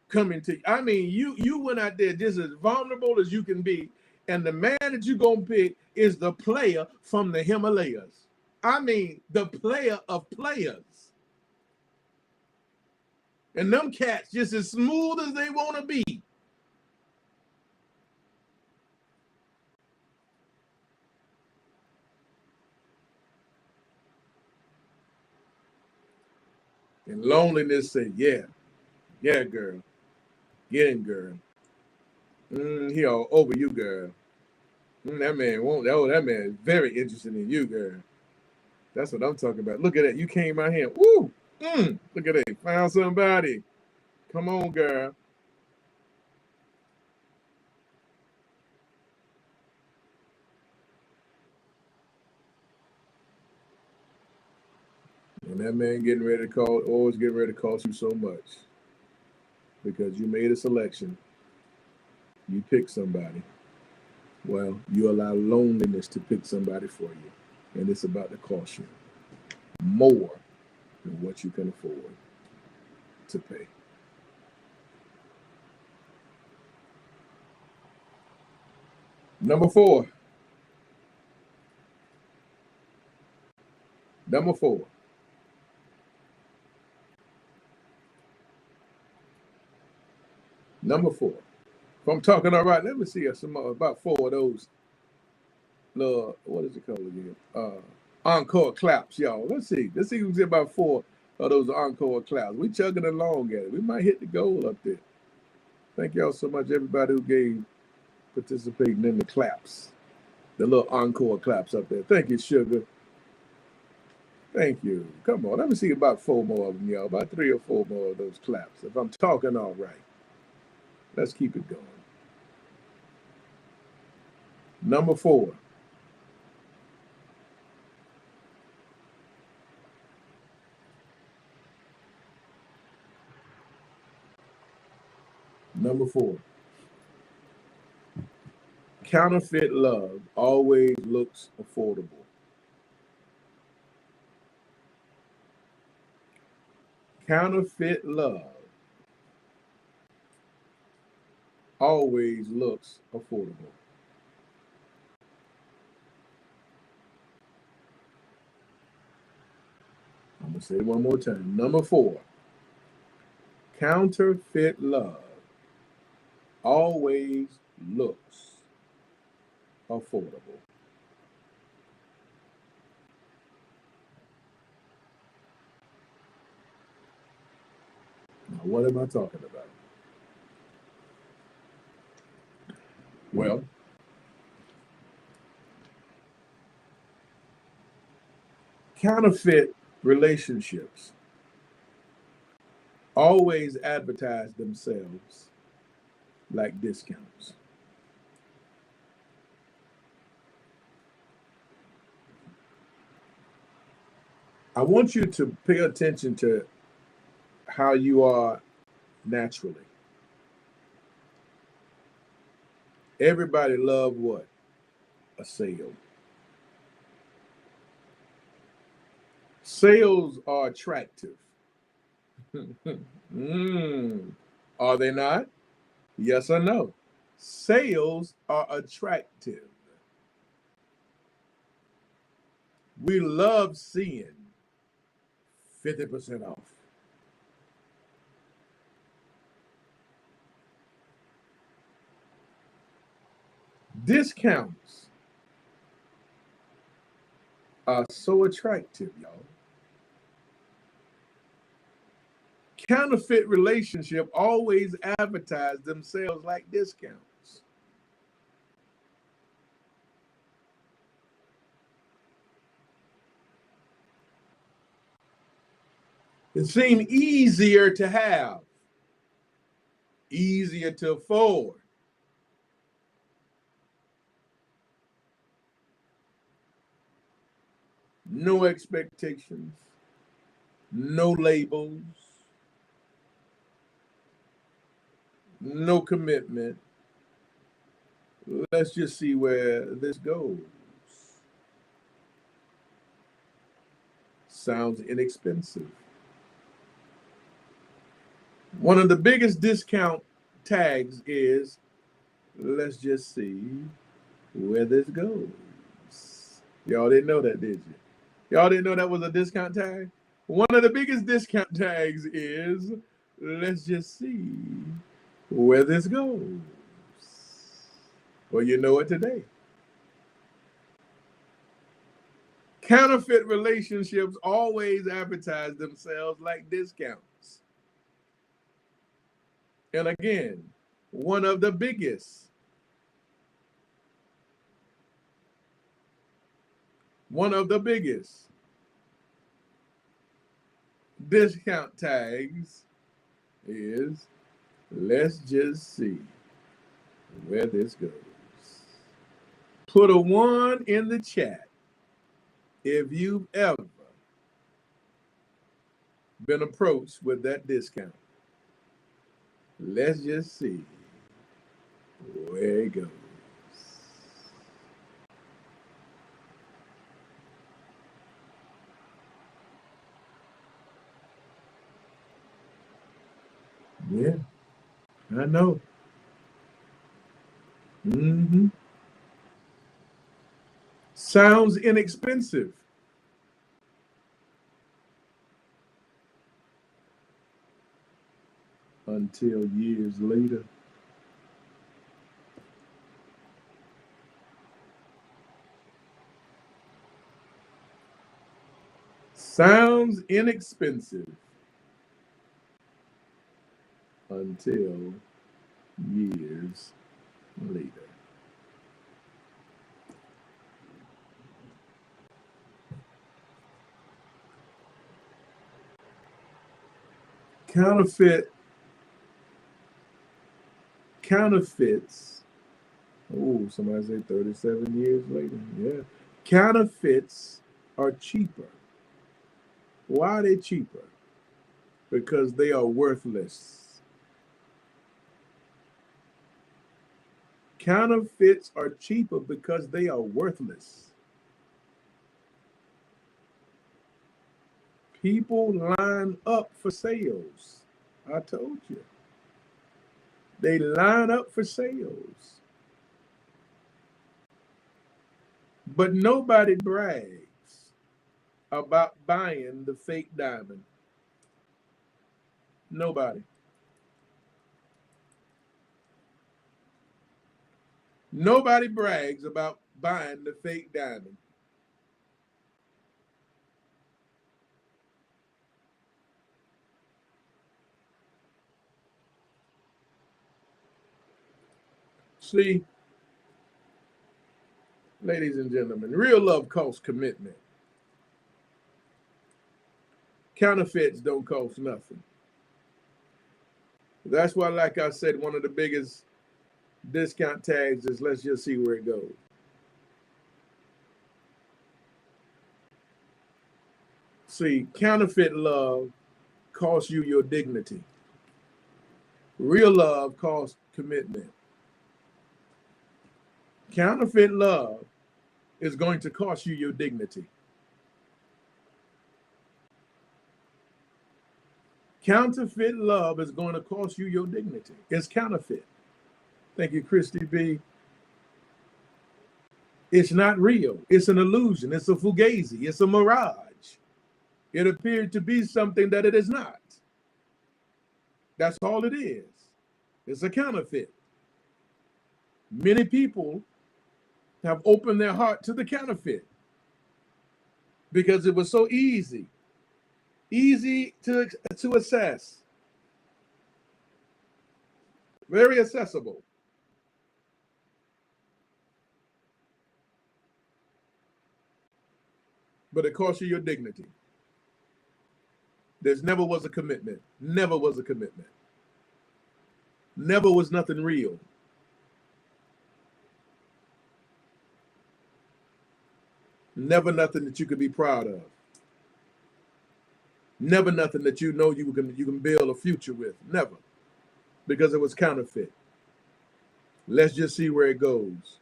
come into you. I mean, you went out there just as vulnerable as you can be, and the man that you're going to pick is the player from the Himalayas. I mean, the player of players. And them cats just as smooth as they want to be. And loneliness said, yeah, girl. Get him, girl. He all over you, girl. That man won't. Oh, that man is very interested in you, girl. That's what I'm talking about. Look at that. You came out here. Woo! Look at that. Found somebody. Come on, girl. And that man always getting ready to cost you so much. Because you made a selection. You picked somebody. Well, you allow loneliness to pick somebody for you. And it's about to cost you more than what you can afford to pay. Number four. Number four. If I'm talking all right, let me see some about 4 of those. What is it called again? Encore claps, y'all. Let's see. Let's see if we can get about 4 of those encore claps. We chugging along at it. We might hit the goal up there. Thank y'all so much, everybody who participating in the claps. The little encore claps up there. Thank you, Sugar. Thank you. Come on, let me see about 4 more of them, y'all. About 3 or 4 more of those claps. If I'm talking all right. Let's keep it going. Number 4. Number 4. Counterfeit love always looks affordable. Counterfeit love always looks affordable. going to say it one more time. Number 4, counterfeit love always looks affordable. Now, what am I talking about? Well, counterfeit relationships always advertise themselves like discounts. I want you to pay attention to how you are naturally. Everybody love what? A sale. Sales are attractive. Are they not? Yes or no? Sales are attractive. We love seeing 50% off. Discounts are so attractive, y'all. Counterfeit relationship always advertise themselves like discounts. It seems easier to have, easier to afford. No expectations, no labels, no commitment. Let's just see where this goes. Sounds inexpensive. One of the biggest discount tags is, let's just see where this goes. Y'all didn't know that, did you? Y'all didn't know that was a discount tag? One of the biggest discount tags is, let's just see where this goes. Well, you know it today. Counterfeit relationships always advertise themselves like discounts. And again, one of the biggest discount tags is, let's just see where this goes. Put a 1 in the chat if you've ever been approached with that discount. Let's just see where it goes. Yeah, I know. Sounds inexpensive. Until years later. Sounds inexpensive until years later. Counterfeits. Oh, somebody say 37 years later. Yeah. Counterfeits are cheaper. Why are they cheaper? Because they are worthless. Counterfeits are cheaper because they are worthless. People line up for sales. I told you. They line up for sales. But nobody brags. about buying the fake diamond? Nobody. Nobody brags about buying the fake diamond. See, ladies and gentlemen, real love costs commitment. Counterfeits don't cost nothing. That's why, like I said, one of the biggest discount tags is let's just see where it goes. See, counterfeit love costs you your dignity. Real love costs commitment. Counterfeit love is going to cost you your dignity. Counterfeit love is going to cost you your dignity. It's counterfeit. Thank you, Christy B. It's not real. It's an illusion. It's a fugazi. It's a mirage. It appeared to be something that it is not. That's all it is. It's a counterfeit. Many people have opened their heart to the counterfeit because it was so easy to assess, very accessible. But it costs you your dignity. There's never was a commitment. Never was a commitment. Never was nothing real. Never nothing that you could be proud of. Never nothing that you know you can build a future with. Never. Because it was counterfeit. Let's just see where it goes.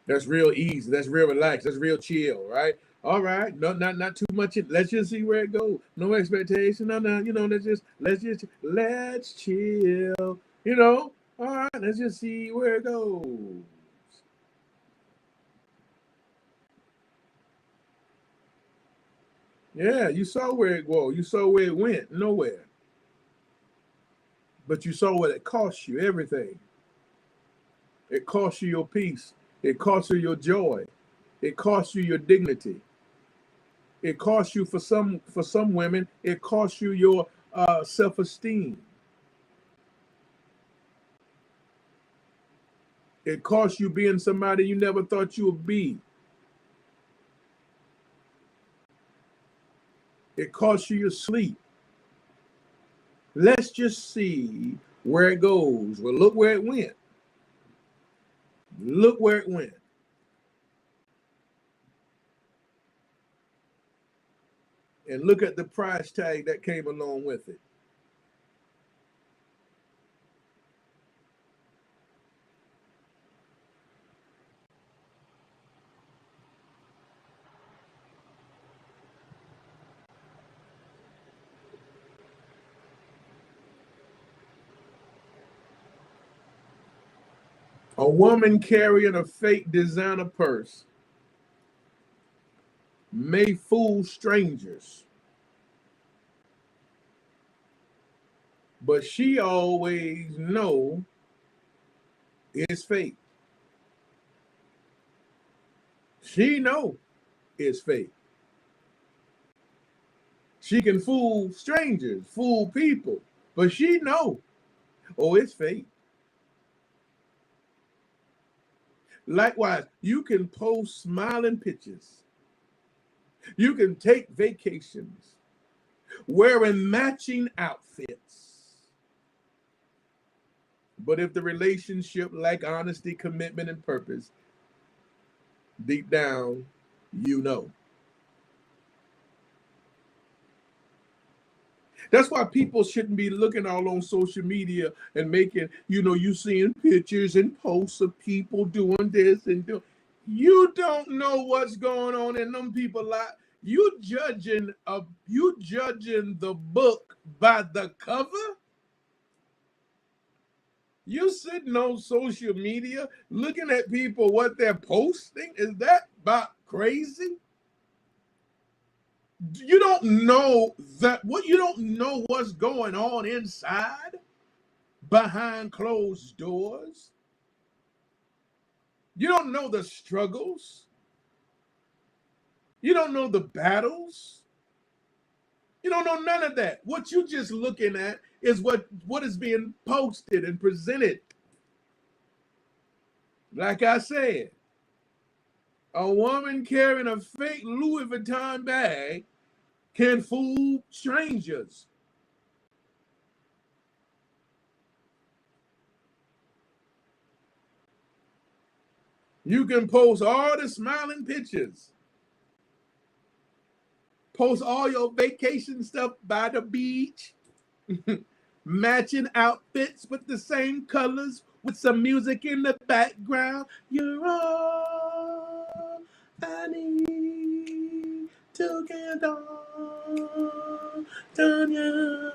That's real easy. That's real relaxed. That's real chill, right? All right. No, not too much. Let's just see where it goes. No expectation. No. Let's chill. All right. Let's just see where it goes. Yeah, you saw where it was. You saw where it went. Nowhere. But you saw what it cost you. Everything. It cost you your peace. It cost you your joy. It cost you your dignity. It cost you for some women. It cost you your self-esteem. It cost you being somebody you never thought you would be. It costs you your sleep. Let's just see where it goes. Well, look where it went. Look where it went. And look at the price tag that came along with it. A woman carrying a fake designer purse may fool strangers, but she always know it's fake. She know it's fake. She can fool strangers, fool people, but she know, it's fake. Likewise, you can post smiling pictures. You can take vacations wearing matching outfits. But if the relationship lack honesty, commitment, and purpose, deep down, you know. That's why people shouldn't be looking all on social media and making, you seeing pictures and posts of people doing this and doing. You don't know what's going on in them people life. You judging the book by the cover? You sitting on social media looking at people, what they're posting. Is that about crazy? You don't know you don't know what's going on inside behind closed doors. You don't know the struggles. You don't know the battles. You don't know none of that. What you just looking at is what is being posted and presented. Like I said, a woman carrying a fake Louis Vuitton bag can fool strangers. You can post all the smiling pictures. Post all your vacation stuff by the beach. Matching outfits with the same colors, with some music in the background. You're all I need to get on, Tanya.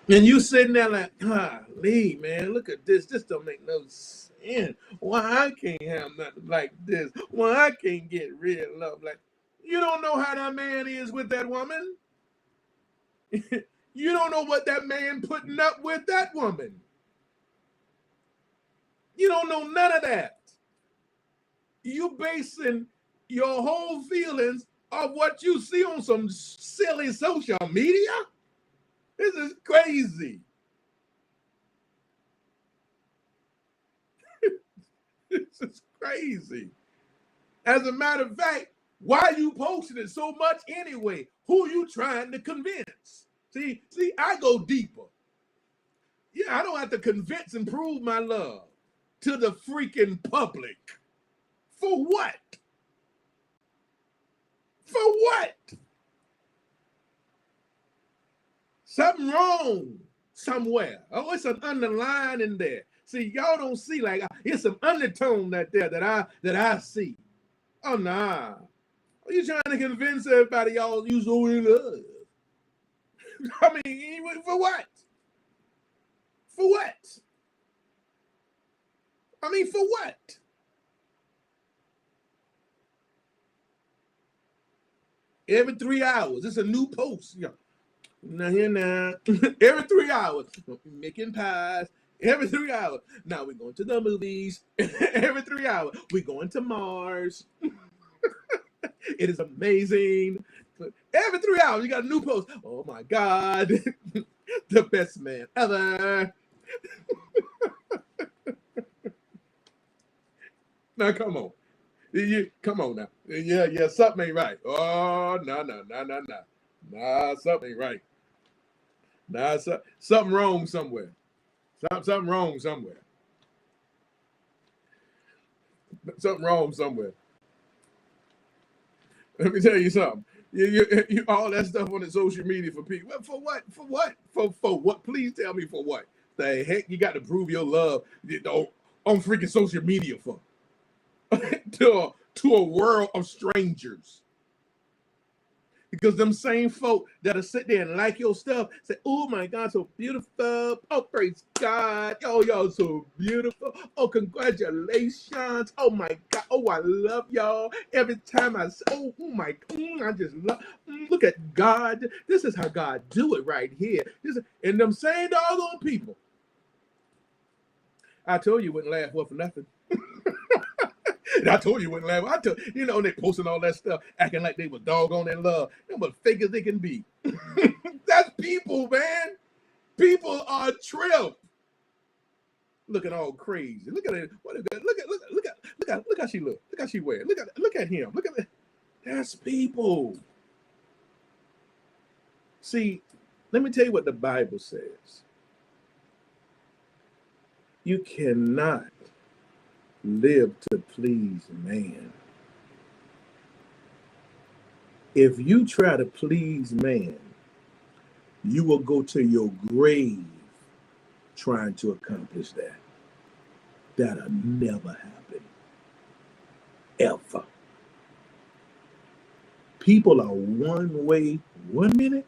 And you sitting there like, golly, man, look at this. This don't make no sense. Why I can't have nothing like this? Why I can't get real love? Like, you don't know how that man is with that woman. You don't know what that man putting up with that woman. You don't know none of that. You basing your whole feelings of what you see on some silly social media. This is crazy. This is crazy. As a matter of fact, why you posting it so much anyway? Who you trying to convince? See, I go deeper. Yeah, I don't have to convince and prove my love to the freaking public. For what? For what? Something wrong somewhere. Oh, it's an underline in there. See, y'all don't see, like, it's some undertone that I see. Oh, nah. Are you trying to convince everybody y'all you so in love? I mean, for what? For what? I mean, for what? Every 3 hours, it's a new post. Now here now. Every 3 hours, making pies. Every 3 hours. Now we're going to the movies. Every 3 hours, we're going to Mars. It is amazing. Every 3 hours, you got a new post. Oh my God. The best man ever. Now come on. Come on now. Yeah, something ain't right. Oh, no. Nah, something ain't right. Nah, something wrong somewhere. Something wrong somewhere. Something wrong somewhere. Let me tell you something. You all that stuff on the social media for people. For what? For what? For what? Please tell me for what? The heck you got to prove your love on freaking social media for? to a world of strangers. Because them same folk that'll sit there and like your stuff say, oh my God, so beautiful. Oh, praise God. Oh, y'all so beautiful. Oh, congratulations. Oh my God. Oh, I love y'all. Every time I say, oh my, I just love, look at God. This is how God do it right here. And them same doggone people. I told you wouldn't laugh well for nothing. And I told you wouldn't laugh. They posting all that stuff, acting like they were doggone in love. They're but fake as they can be. That's people, man. People are a trip. Looking all crazy. Look at it. Look how she look. Look how she wear. Look at him. Look at it. That's people. See, let me tell you what the Bible says. You cannot live to please man. If you try to please man, you will go to your grave trying to accomplish that. That'll never happen. Ever. People are one way 1 minute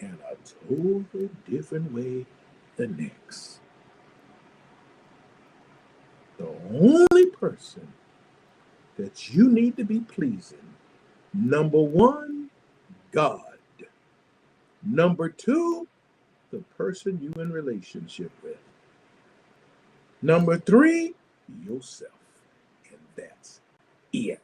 and a totally different way the next. The only person that you need to be pleasing, number one, God. Number two, the person you in relationship with. Number three, yourself. And that's it.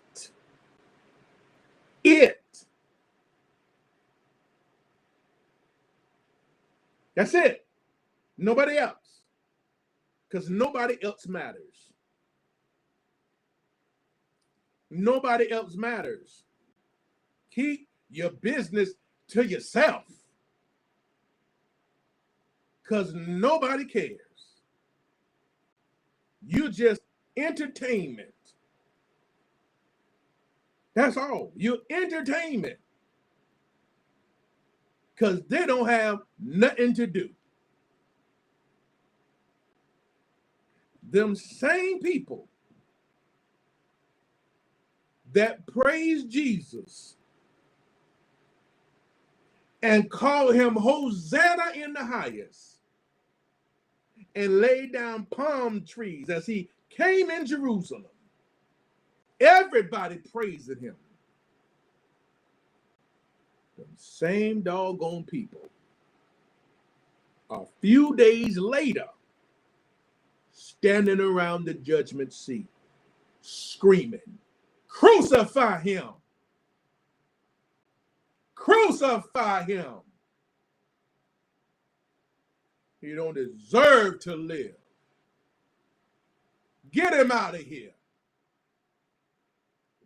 That's it. Nobody else. Because nobody else matters. Nobody else matters. Keep your business to yourself. Because nobody cares. You just entertainment. That's all. You're entertainment. Because they don't have nothing to do. Them same people that praise Jesus and call him Hosanna in the highest and lay down palm trees as he came in Jerusalem. Everybody praising him. The same doggone people a few days later standing around the judgment seat screaming, crucify him! Crucify him! He don't deserve to live. Get him out of here.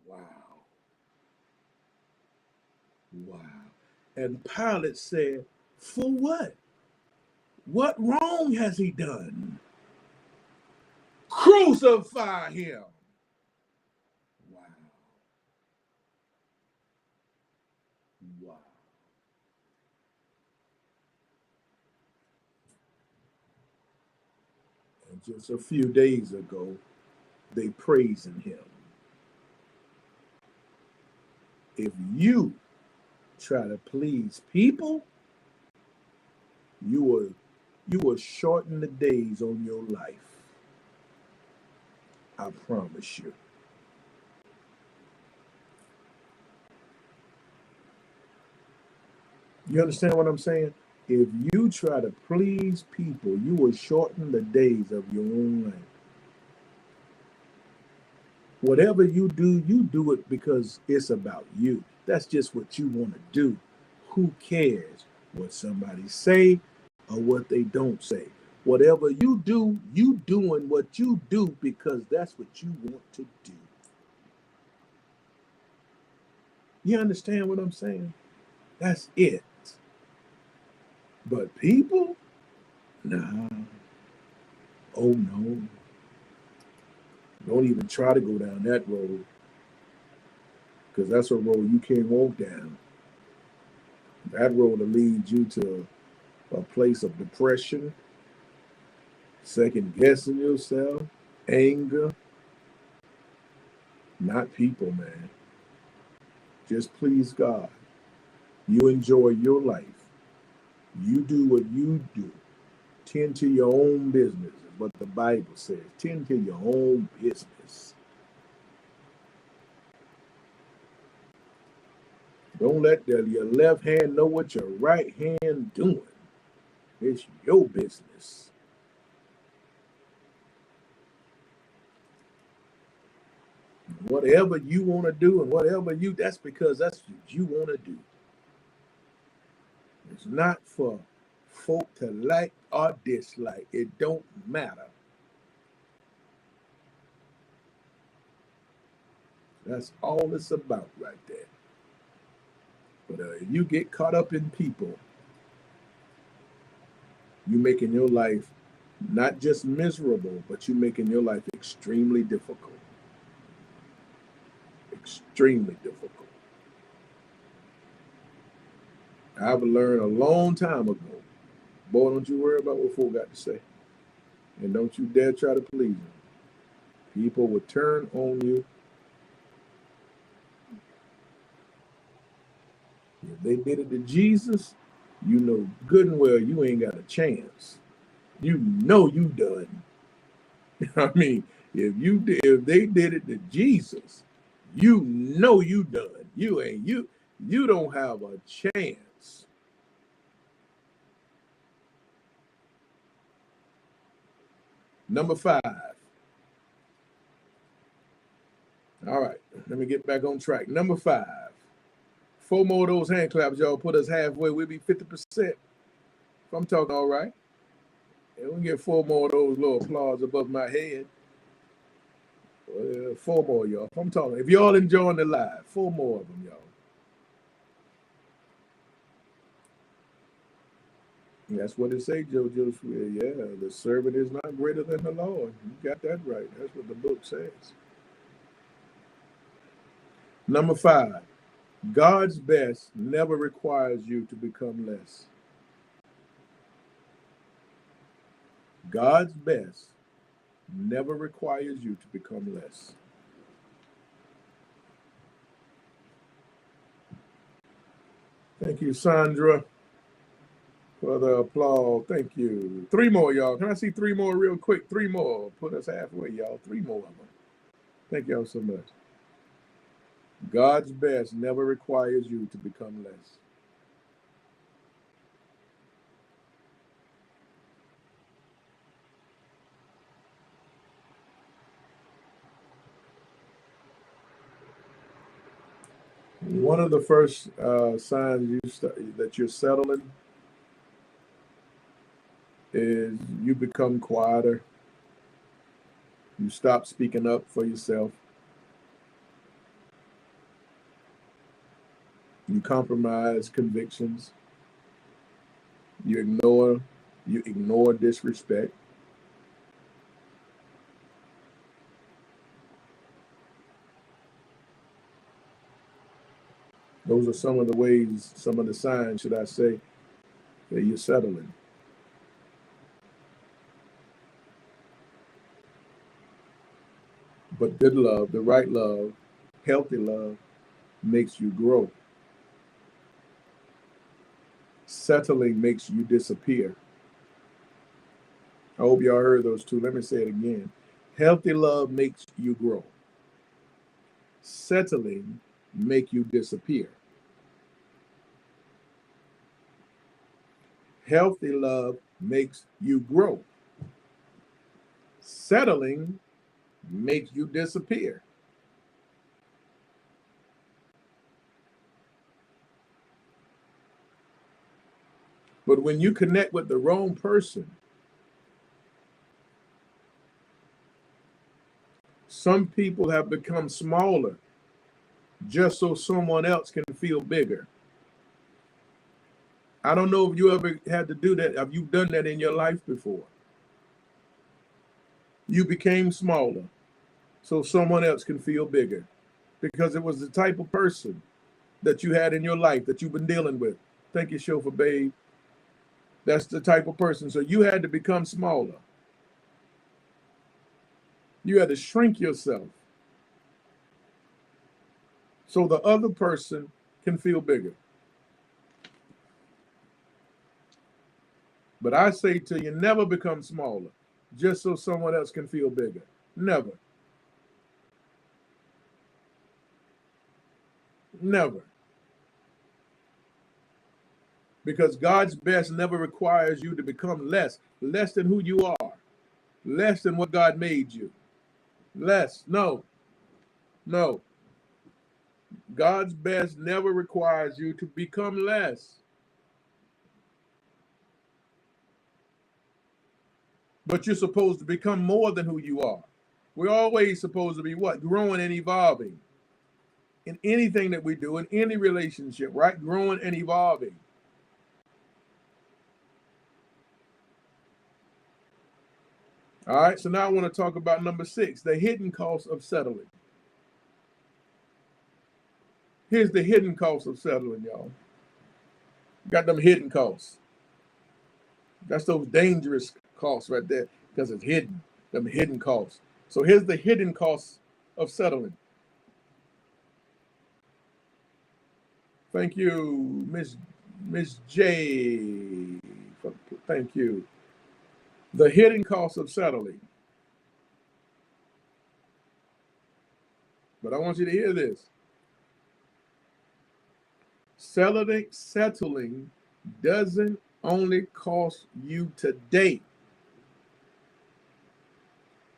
Wow. Wow. And Pilate said, for what? What wrong has he done? Crucify him. Wow. Wow. And just a few days ago, they praising him. If you try to please people, you will shorten the days on your life. I promise you. You understand what I'm saying? If you try to please people, you will shorten the days of your own life. Whatever you do it because it's about you. That's just what you want to do. Who cares what somebody say or what they don't say? Whatever you do, you doing what you do because that's what you want to do. You understand what I'm saying? That's it. But people, nah. Oh no. Don't even try to go down that road. Because that's a road you can't walk down. That road will lead you to a place of depression, second guessing yourself, anger. Not people, man. Just please God. You enjoy your life. You do what you do. Tend to your own business, is what the Bible says. Tend to your own business. Don't let your left hand know what your right hand doing. It's your business. Whatever you want to do and whatever that's because that's what you want to do. It's not for folk to like or dislike. It don't matter. That's all it's about right there. But if you get caught up in people, you're making your life not just miserable, but you're making your life extremely difficult. Extremely difficult. I've learned a long time ago, boy, don't you worry about what folk got to say. And don't you dare try to please them. People will turn on you. If they did it to Jesus, you know good and well you ain't got a chance. You know you done. I mean, If they did it to Jesus, you know you done. You don't have a chance. Number 5. All right, let me get back on track. Number 5. 4 more of those hand claps, y'all. Put us halfway. We'll be 50%. If I'm talking all right. And we get 4 more of those little applause above my head. 4 more, y'all. If I'm talking. If y'all enjoying the live, 4 more of them, y'all. And that's what it say, JoJo. Yeah, the servant is not greater than the Lord. You got that right. That's what the book says. Number 5. God's best never requires you to become less. God's best never requires you to become less. Thank you, Sandra, for the applause. Thank you. 3 more, y'all. Can I see 3 more real quick? 3 more. Put us halfway, y'all. 3 more of them. Thank y'all so much. God's best never requires you to become less. One of the first signs that you're settling is you become quieter. You stop speaking up for yourself. You compromise convictions. You ignore disrespect. Those are some of the ways, some of the signs, should I say, that you're settling. But good love, the right love, healthy love, makes you grow. Settling makes you disappear. I hope y'all heard those 2. Let me say it again. Healthy love makes you grow. Settling make you disappear. Healthy love makes you grow. Settling makes you disappear. But when you connect with the wrong person, some people have become smaller just so someone else can feel bigger. I don't know if you ever had to do that. Have you done that in your life before? You became smaller so someone else can feel bigger because it was the type of person that you had in your life that you've been dealing with. Thank you, Chauffeur Babe. That's the type of person. So you had to become smaller. You had to shrink yourself so the other person can feel bigger. But I say to you, never become smaller just so someone else can feel bigger. Never. Never. Because God's best never requires you to become less than who you are, less than what God made you. Less. No. God's best never requires you to become less. But you're supposed to become more than who you are. We're always supposed to be what? Growing and evolving. In anything that we do, in any relationship, right? Growing and evolving. All right, so now I want to talk about number 6, the hidden cost of settling. Here's the hidden cost of settling, y'all. You got them hidden costs. That's those dangerous costs right there because it's hidden, them hidden costs. So here's the hidden costs of settling. Thank you, Miss J. Thank you. The hidden cost of settling. But I want you to hear this. Settling doesn't only cost you today,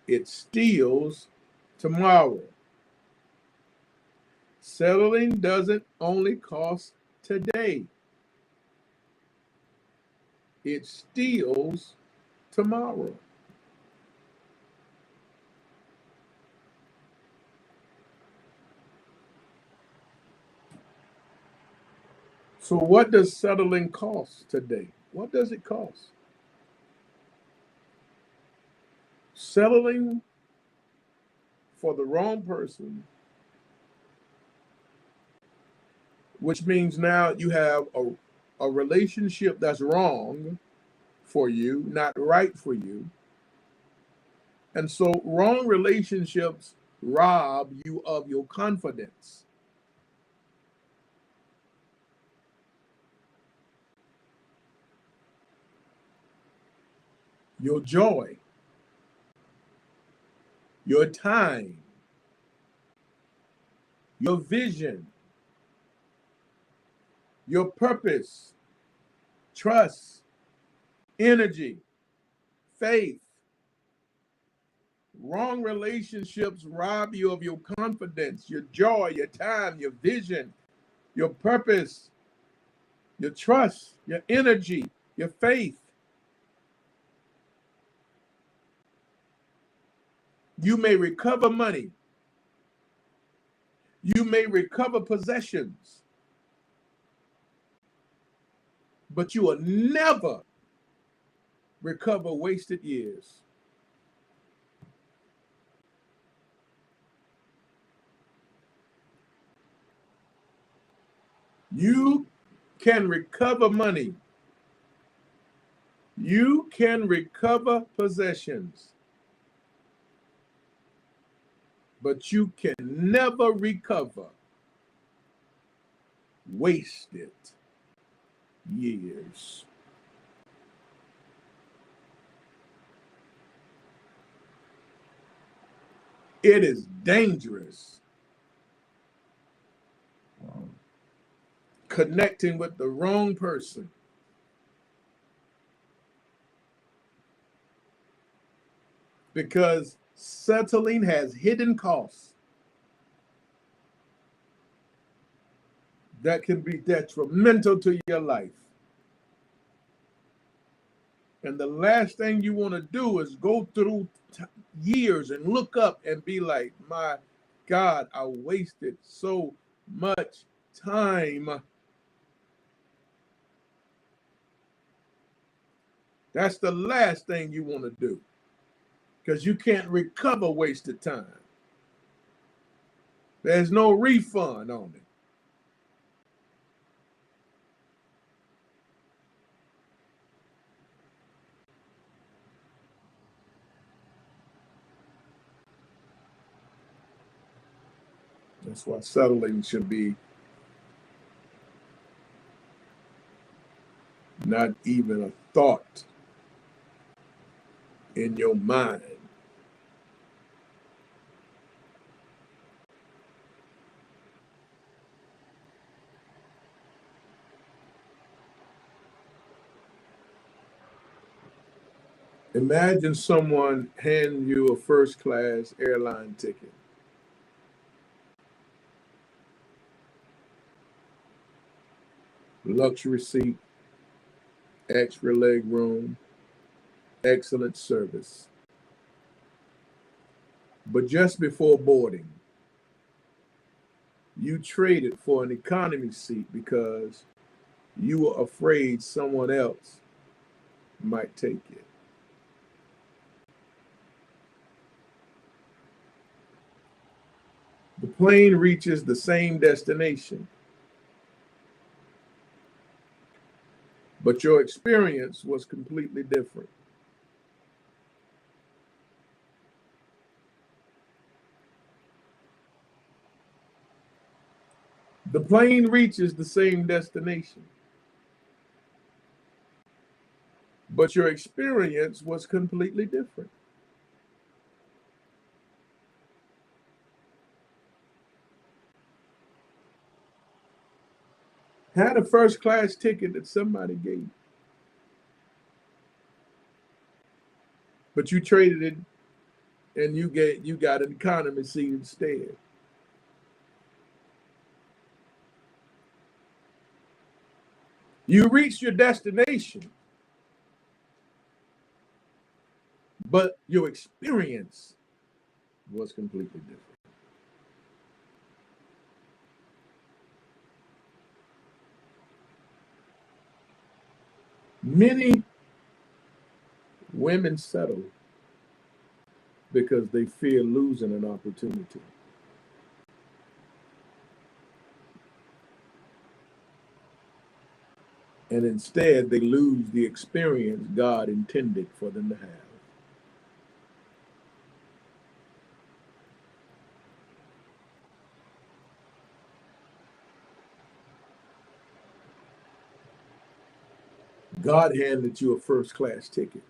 it steals tomorrow. Settling doesn't only cost today, it steals tomorrow. So what does settling cost today? What does it cost? Settling for the wrong person, which means now you have a relationship that's wrong for you, not right for you. And so wrong relationships rob you of your confidence, your joy, your time, your vision, your purpose, trust, energy, faith. Wrong relationships rob you of your confidence, your joy, your time, your vision, your purpose, your trust, your energy, your faith. You may recover money. You may recover possessions, but you will never recover wasted years. You can recover money. You can recover possessions, but you can never recover wasted years. It is dangerous connecting with the wrong person, because settling has hidden costs that can be detrimental to your life. And the last thing you want to do is go through years and look up and be like, my God, I wasted so much time. That's the last thing you want to do, because you can't recover wasted time. There's no refund on it. That's why settling should be not even a thought in your mind. Imagine someone handing you a first class airline ticket. Luxury seat, extra leg room, excellent service. But just before boarding, you traded for an economy seat because you were afraid someone else might take it. The plane reaches the same destination, but your experience was completely different. The plane reaches the same destination, but your experience was completely different. Had a first class ticket that somebody gave, but you traded it and you got an economy seat instead. You reached your destination, but your experience was completely different. Many women settle because they fear losing an opportunity. And instead, they lose the experience God intended for them to have. God handed you a first class ticket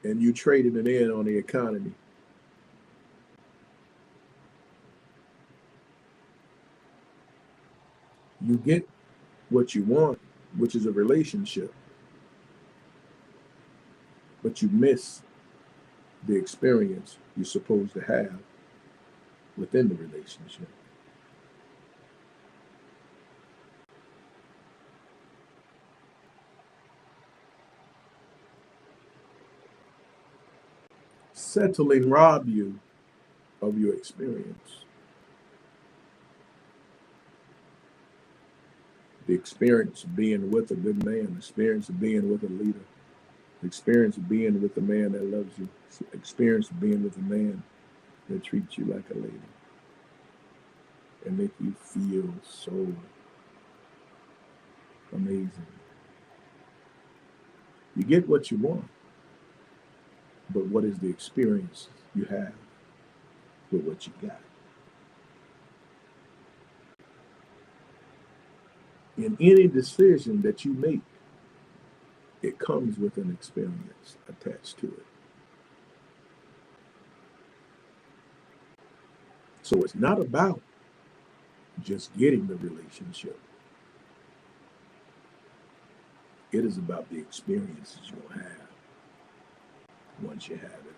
and you traded it in on the economy. You get what you want, which is a relationship, but you miss the experience you're supposed to have within the relationship. Settling rob you of your experience. The experience of being with a good man, the experience of being with a leader, the experience of being with a man that loves you, the experience of being with a man that treats you like a lady and make you feel so amazing. You get what you want, but what is the experience you have with what you got? In any decision that you make, it comes with an experience attached to it. So it's not about just getting the relationship. It is about the experiences you'll have once you have it.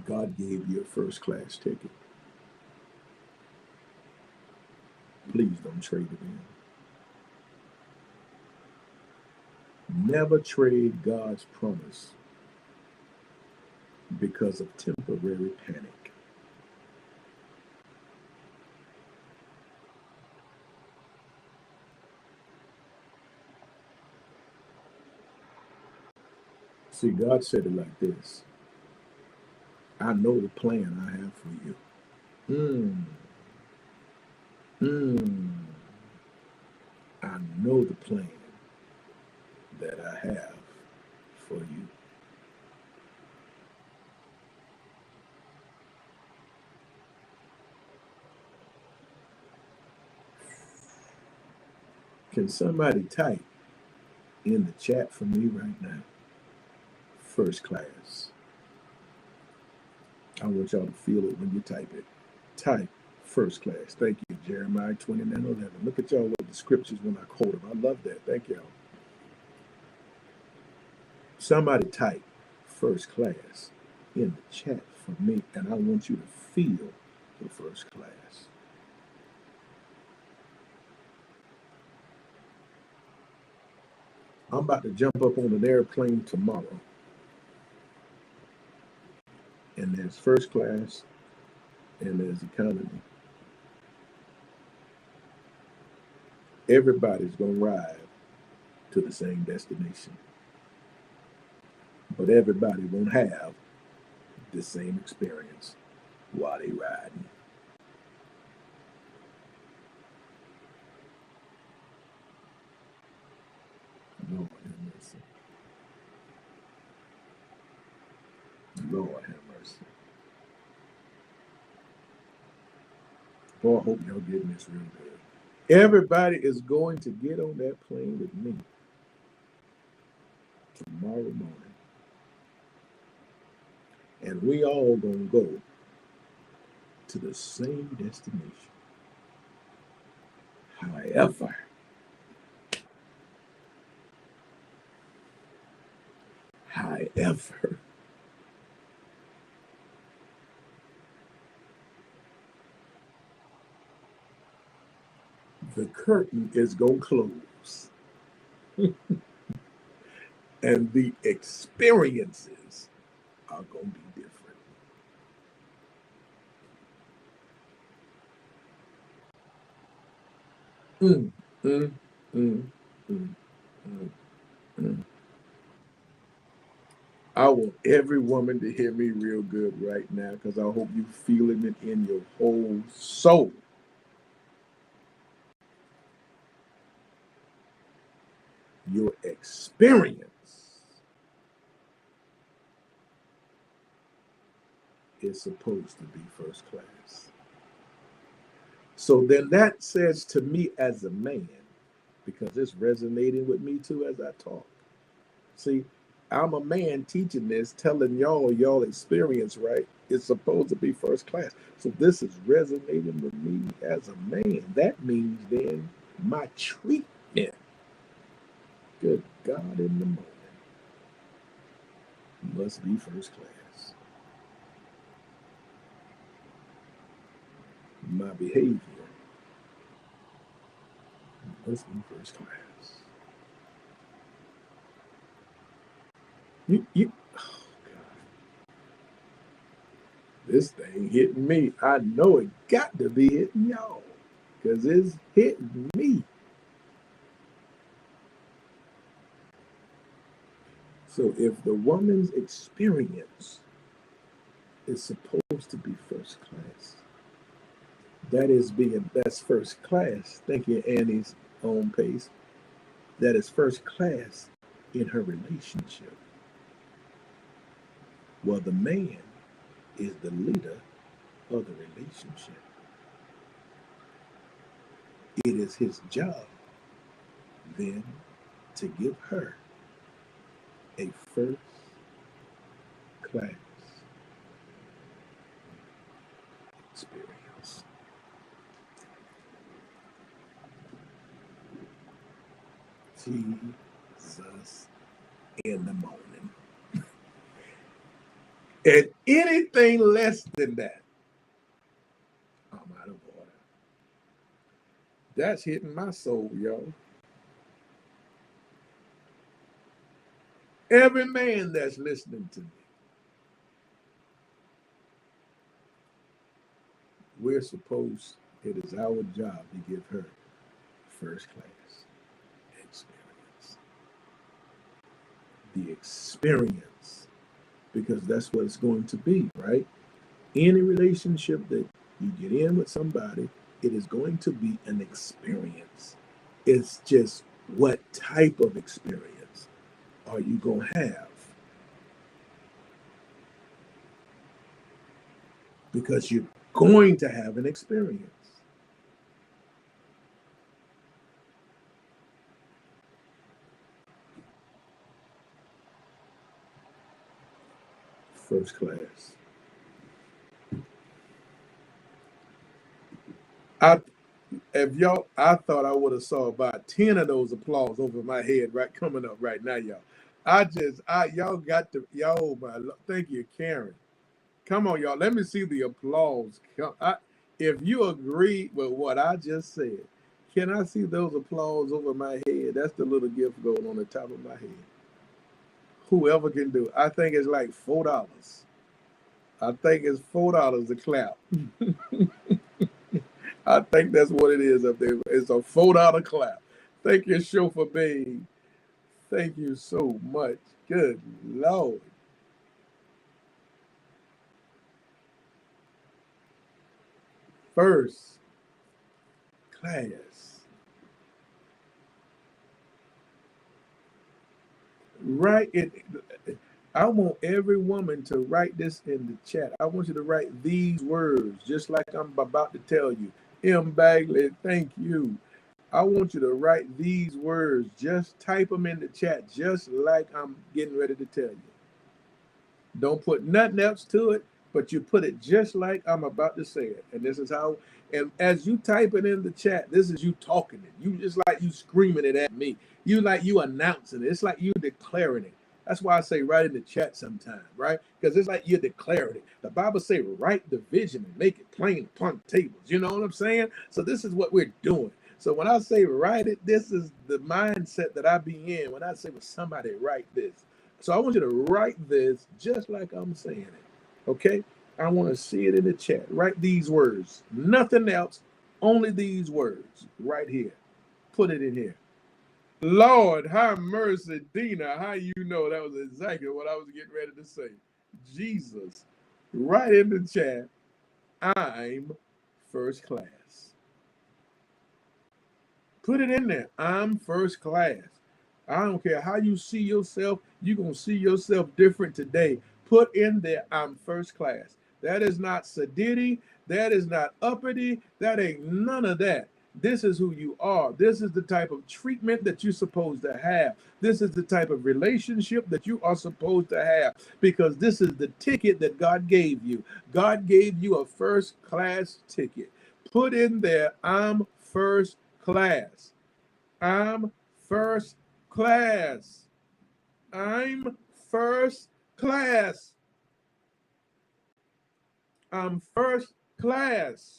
God gave you a first class ticket. Please don't trade it in. Never trade God's promise because of temporary panic. See, God said it like this: I know the plan I have for you. Mm, mm, I know the plan that I have for you. Can somebody type in the chat for me right now? First class. I want y'all to feel it when you type it. Type first class. Thank you, Jeremiah 29:11. Look at y'all with the scriptures when I quote them. I love that. Thank y'all. Somebody type first class in the chat for me, and I want you to feel the first class. I'm about to jump up on an airplane tomorrow, and there's first class and there's economy. Everybody's going to ride to the same destination, but everybody won't have the same experience while they riding. Lord have mercy. Lord have mercy. Boy, I hope y'all getting this real good. Everybody is going to get on that plane with me tomorrow morning. And we all gonna go to the same destination. However, the curtain is going to close and the experiences are going to be different. Mm, mm, mm, mm, mm, mm. I want every woman to hear me real good right now, because I hope you feeling it in your whole soul. Your experience is supposed to be first class. So then that says to me as a man, because it's resonating with me too as I talk. See, I'm a man teaching this, telling y'all experience, right? It's supposed to be first class. So this is resonating with me as a man. That means then my treatment, good God in the morning, must be first class. My behavior must be first class. Oh God, this thing hitting me. I know it got to be hitting y'all, because it's hitting me. So if the woman's experience is supposed to be first class, that's first class. Thank you, Annie's own pace. That is first class in her relationship. Well, the man is the leader of the relationship. It is his job then to give her a first class experience. Jesus in the morning. And anything less than that, I'm out of order. That's hitting my soul, y'all. Every man that's listening to me, it is our job to give her first class experience. The experience, because that's what it's going to be, right? Any relationship that you get in with somebody, it is going to be an experience. It's just what type of experience are you going to have? Because you're going to have an experience. First class. I thought I would have saw about 10 of those applause over my head right coming up right now, y'all. Thank you, Karen. Come on, y'all. Let me see the applause. If you agree with what I just said, can I see those applause over my head? That's the little gift going on the top of my head. Whoever can do it. I think it's like $4. I think it's $4 to clap. I think that's what it is up there. It's a $4 clap. Thank you, Chauffeur Babe. Thank you so much. Good Lord. First class. Write it. I want every woman to write this in the chat. I want you to write these words, just like I'm about to tell you. M. Bagley, thank you. I want you to write these words. Just type them in the chat, just like I'm getting ready to tell you. Don't put nothing else to it. but you put it just like I'm about to say it. And this is how, and as you type it in the chat, this is you talking it. You just like you screaming it at me. You like you announcing it. It's like you declaring it. That's why I say write in the chat sometime, right? Because it's like you're declaring it. The Bible say write the vision and make it plain upon tables. You know what I'm saying? So this is what we're doing. So when I say write it, this is the mindset that I be in when I say, well, somebody write this. So I want you to write this just like I'm saying it. Okay? I want to see it in the chat. Write these words. Nothing else. Only these words right here. Put it in here. Lord, have mercy, Dina. How you know that was exactly what I was getting ready to say? Jesus, right in the chat, I'm first class. Put it in there. I'm first class. I don't care how you see yourself. You're going to see yourself different today. Put in there, I'm first class. That is not sedity. That is not uppity. That ain't none of that. This is who you are. This is the type of treatment that you're supposed to have. This is the type of relationship that you are supposed to have, because this is the ticket that God gave you. God gave you a first class ticket. Put in there, I'm first class. I'm first class. I'm first class. I'm first class.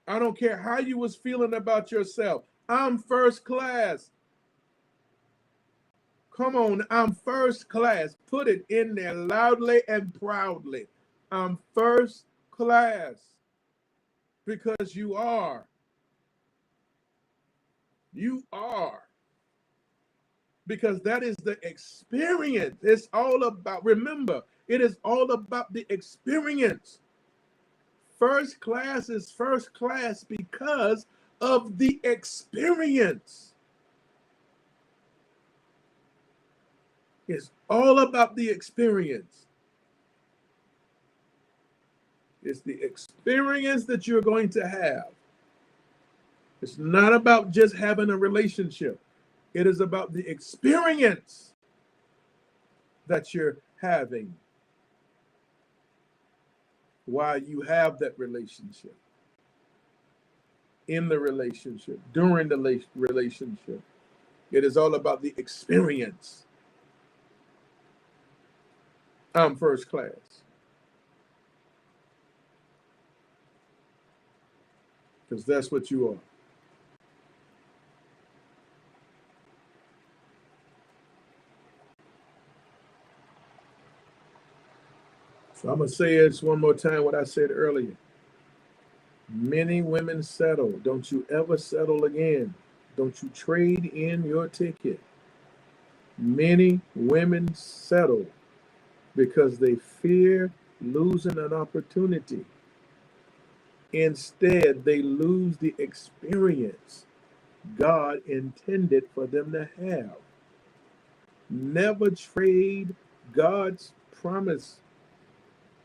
I don't care how you was feeling about yourself. I'm first class. Come on, I'm first class. Put it in there loudly and proudly. I'm first class. Because you are. You are. Because that is the experience. It's all about, remember, it is all about the experience. First class is first class because of the experience. It's all about the experience. It's the experience that you're going to have. It's not about just having a relationship. It is about the experience that you're having while you have that relationship, in the relationship, during the relationship. It is all about the experience. I'm first class. Because that's what you are. So I'm going to say this one more time, what I said earlier. Many women settle. Don't you ever settle again. Don't you trade in your ticket. Many women settle because they fear losing an opportunity. Instead, they lose the experience God intended for them to have. Never trade God's promise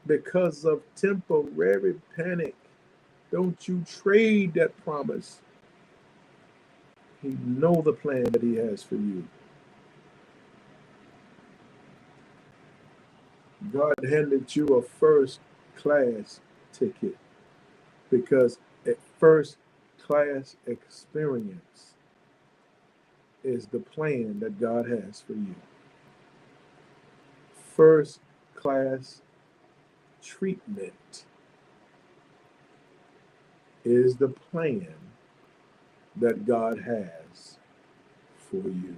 because of temporary panic. Don't you trade that promise. He knows the plan that he has for you. God handed you a first class ticket because a first class experience is the plan that God has for you. First class treatment is the plan that God has for you.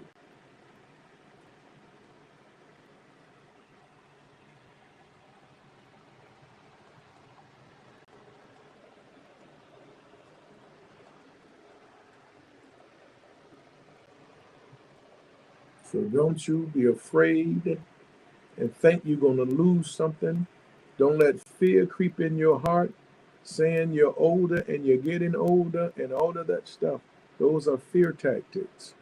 So don't you be afraid and think you're going to lose something. Don't let fear creep in your heart, saying you're older and you're getting older and all of that stuff. Those are fear tactics.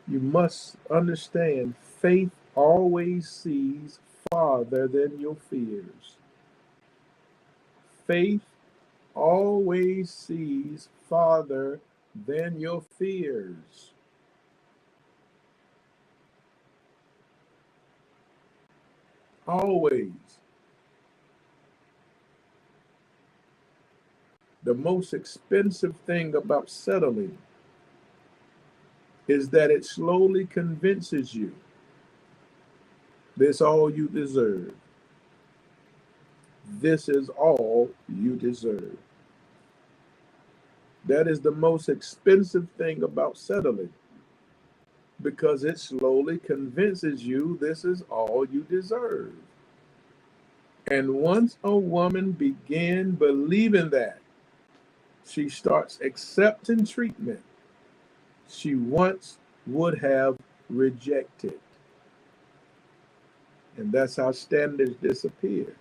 You must understand faith always sees farther than your fears. Faith always sees farther than your fears. Always. The most expensive thing about settling is that it slowly convinces you this all you deserve. This is all you deserve. That is the most expensive thing about settling, because it slowly convinces you this is all you deserve. And once a woman begins believing that, she starts accepting treatment she once would have rejected. And that's how standards disappear.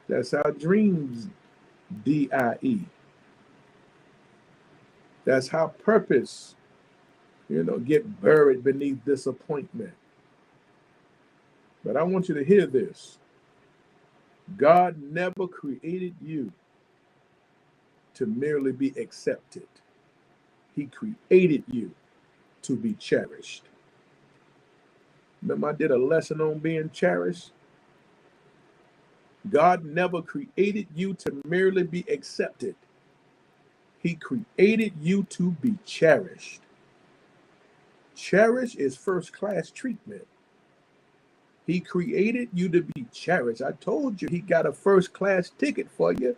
That's how dreams die. That's how purpose, get buried beneath disappointment. But I want you to hear this. God never created you to merely be accepted. He created you to be cherished. Remember, I did a lesson on being cherished. God never created you to merely be accepted. He created you to be cherished. Cherish is first-class treatment. He created you to be cherished. I told you he got a first-class ticket for you.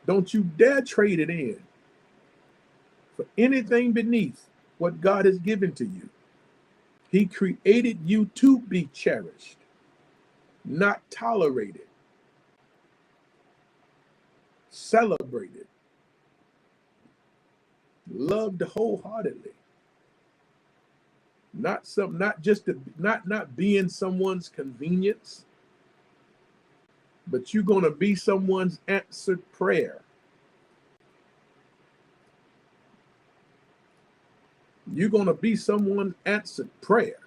Don't you dare trade it in for anything beneath what God has given to you. He created you to be cherished, not tolerated, celebrated, loved wholeheartedly. Not being someone's convenience, but you're going to be someone's answered prayer. You're going to be someone's answered prayer.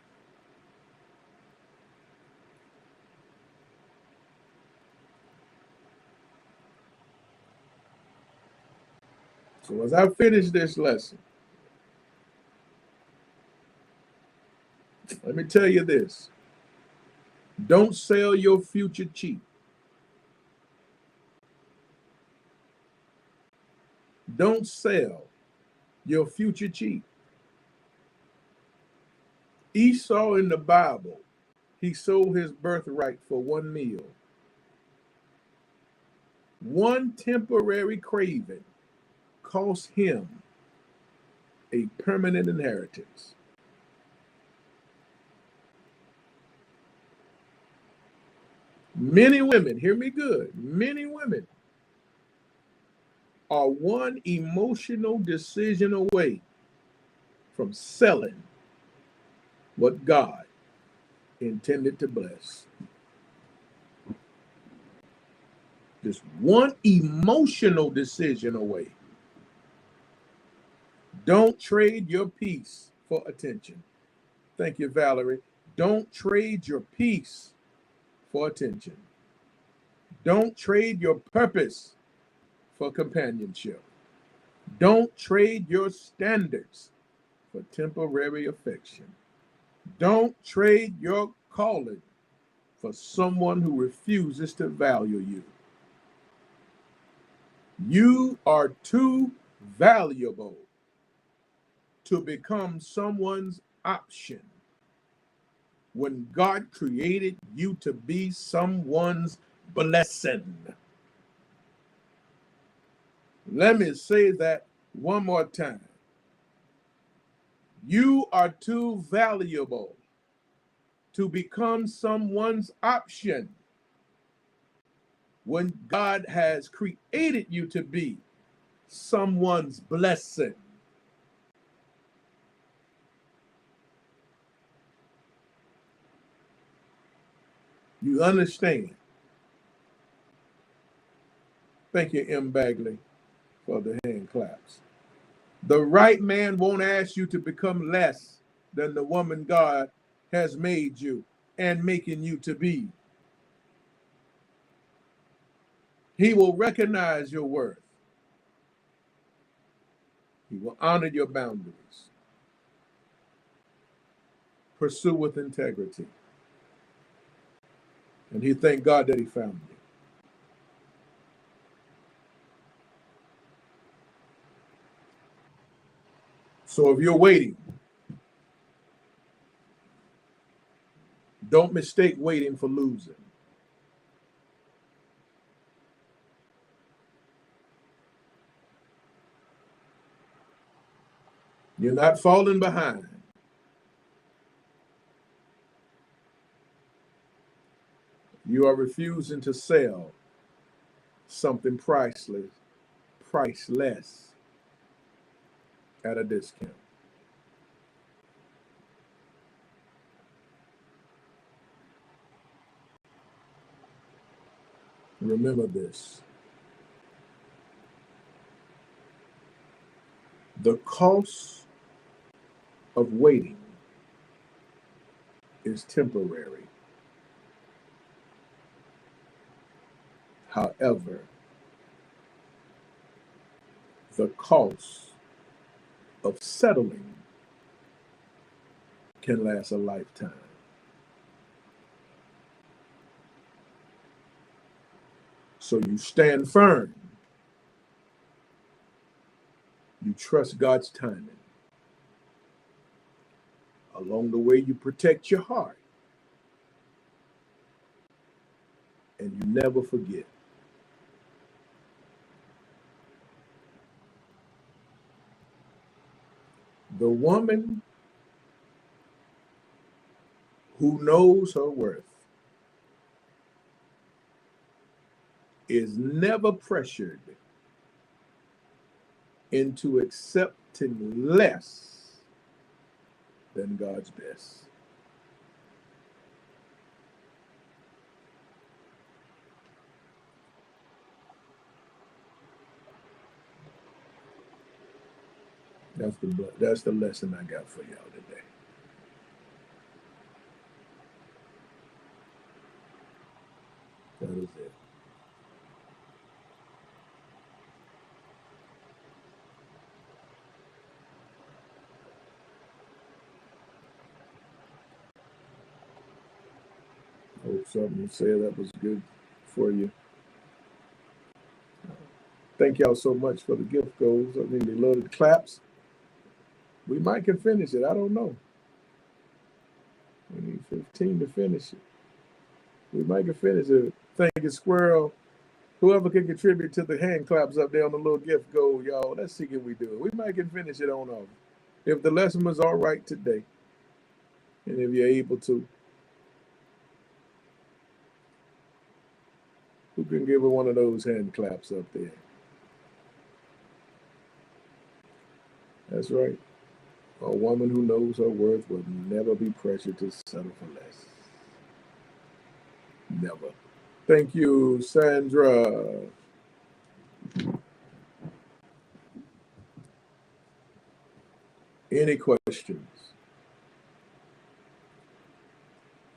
So as I finish this lesson, let me tell you this. Don't sell your future cheap. Don't sell your future cheap. Esau in the Bible, he sold his birthright for one meal. One temporary craving cost him a permanent inheritance. Many women, hear me good, many women are one emotional decision away from selling what God intended to bless. Just one emotional decision away. Don't trade your peace for attention. Thank you, Valerie. Don't trade your peace for attention. Don't trade your purpose for companionship. Don't trade your standards for temporary affection. Don't trade your calling for someone who refuses to value you. You are too valuable to become someone's option when God created you to be someone's blessing. Let me say that one more time. You are too valuable to become someone's option when God has created you to be someone's blessing. You understand? Thank you, M. Bagley, for the hand claps. The right man won't ask you to become less than the woman God has made you and making you to be. He will recognize your worth. He will honor your boundaries. Pursue with integrity. And he thank God that he found you. So if you're waiting, don't mistake waiting for losing. You're not falling behind. You are refusing to sell something priceless at a discount. Remember this. The cost of waiting is temporary. However, the cost of settling can last a lifetime. So you stand firm. You trust God's timing. Along the way, you protect your heart. And you never forget. The woman who knows her worth is never pressured into accepting less than God's best. That's the lesson I got for y'all today. That is it. I hope something said that was good for you. Thank y'all so much for the gift goals. I mean, they love the claps. We might can finish it. I don't know. We need 15 to finish it. We might can finish it. Thank you, Squirrel. Whoever can contribute to the hand claps up there on the little gift goal, y'all. Let's see if we do it. We might can finish it on off. If the lesson was all right today, and if you're able to, who can give her one of those hand claps up there? That's right. A woman who knows her worth will never be pressured to settle for less. Never. Thank you, Sandra. Any questions?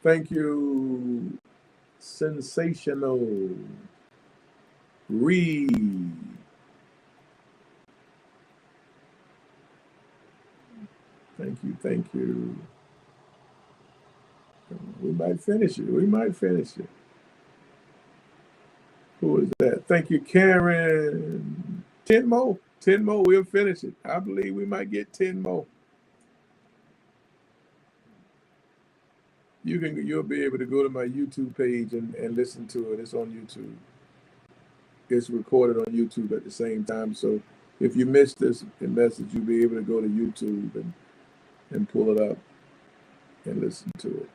Thank you, Sensational Read. Thank you. We might finish it. Who is that? Thank you, Karen. 10 more, we'll finish it. I believe we might get 10 more. You'll be able to go to my YouTube page and listen to it. It's on YouTube. It's recorded on YouTube at the same time. So if you missed this message, you'll be able to go to YouTube and pull it up and listen to it.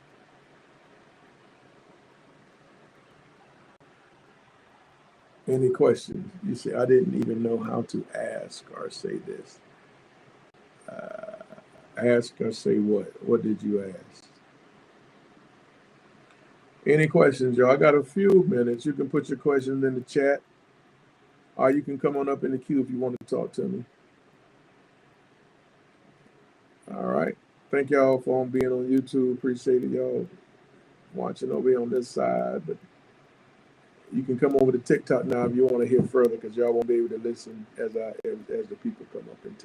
Any questions? You see, I didn't even know how to ask or say this. Ask or say what? What did you ask? Any questions, y'all? I got a few minutes. You can put your questions in the chat, or you can come on up in the queue if you want to talk to me. All right. Thank y'all for being on YouTube. Appreciate it, y'all watching over here on this side. But you can come over to TikTok now if you want to hear further, because y'all won't be able to listen as the people come up in TikTok.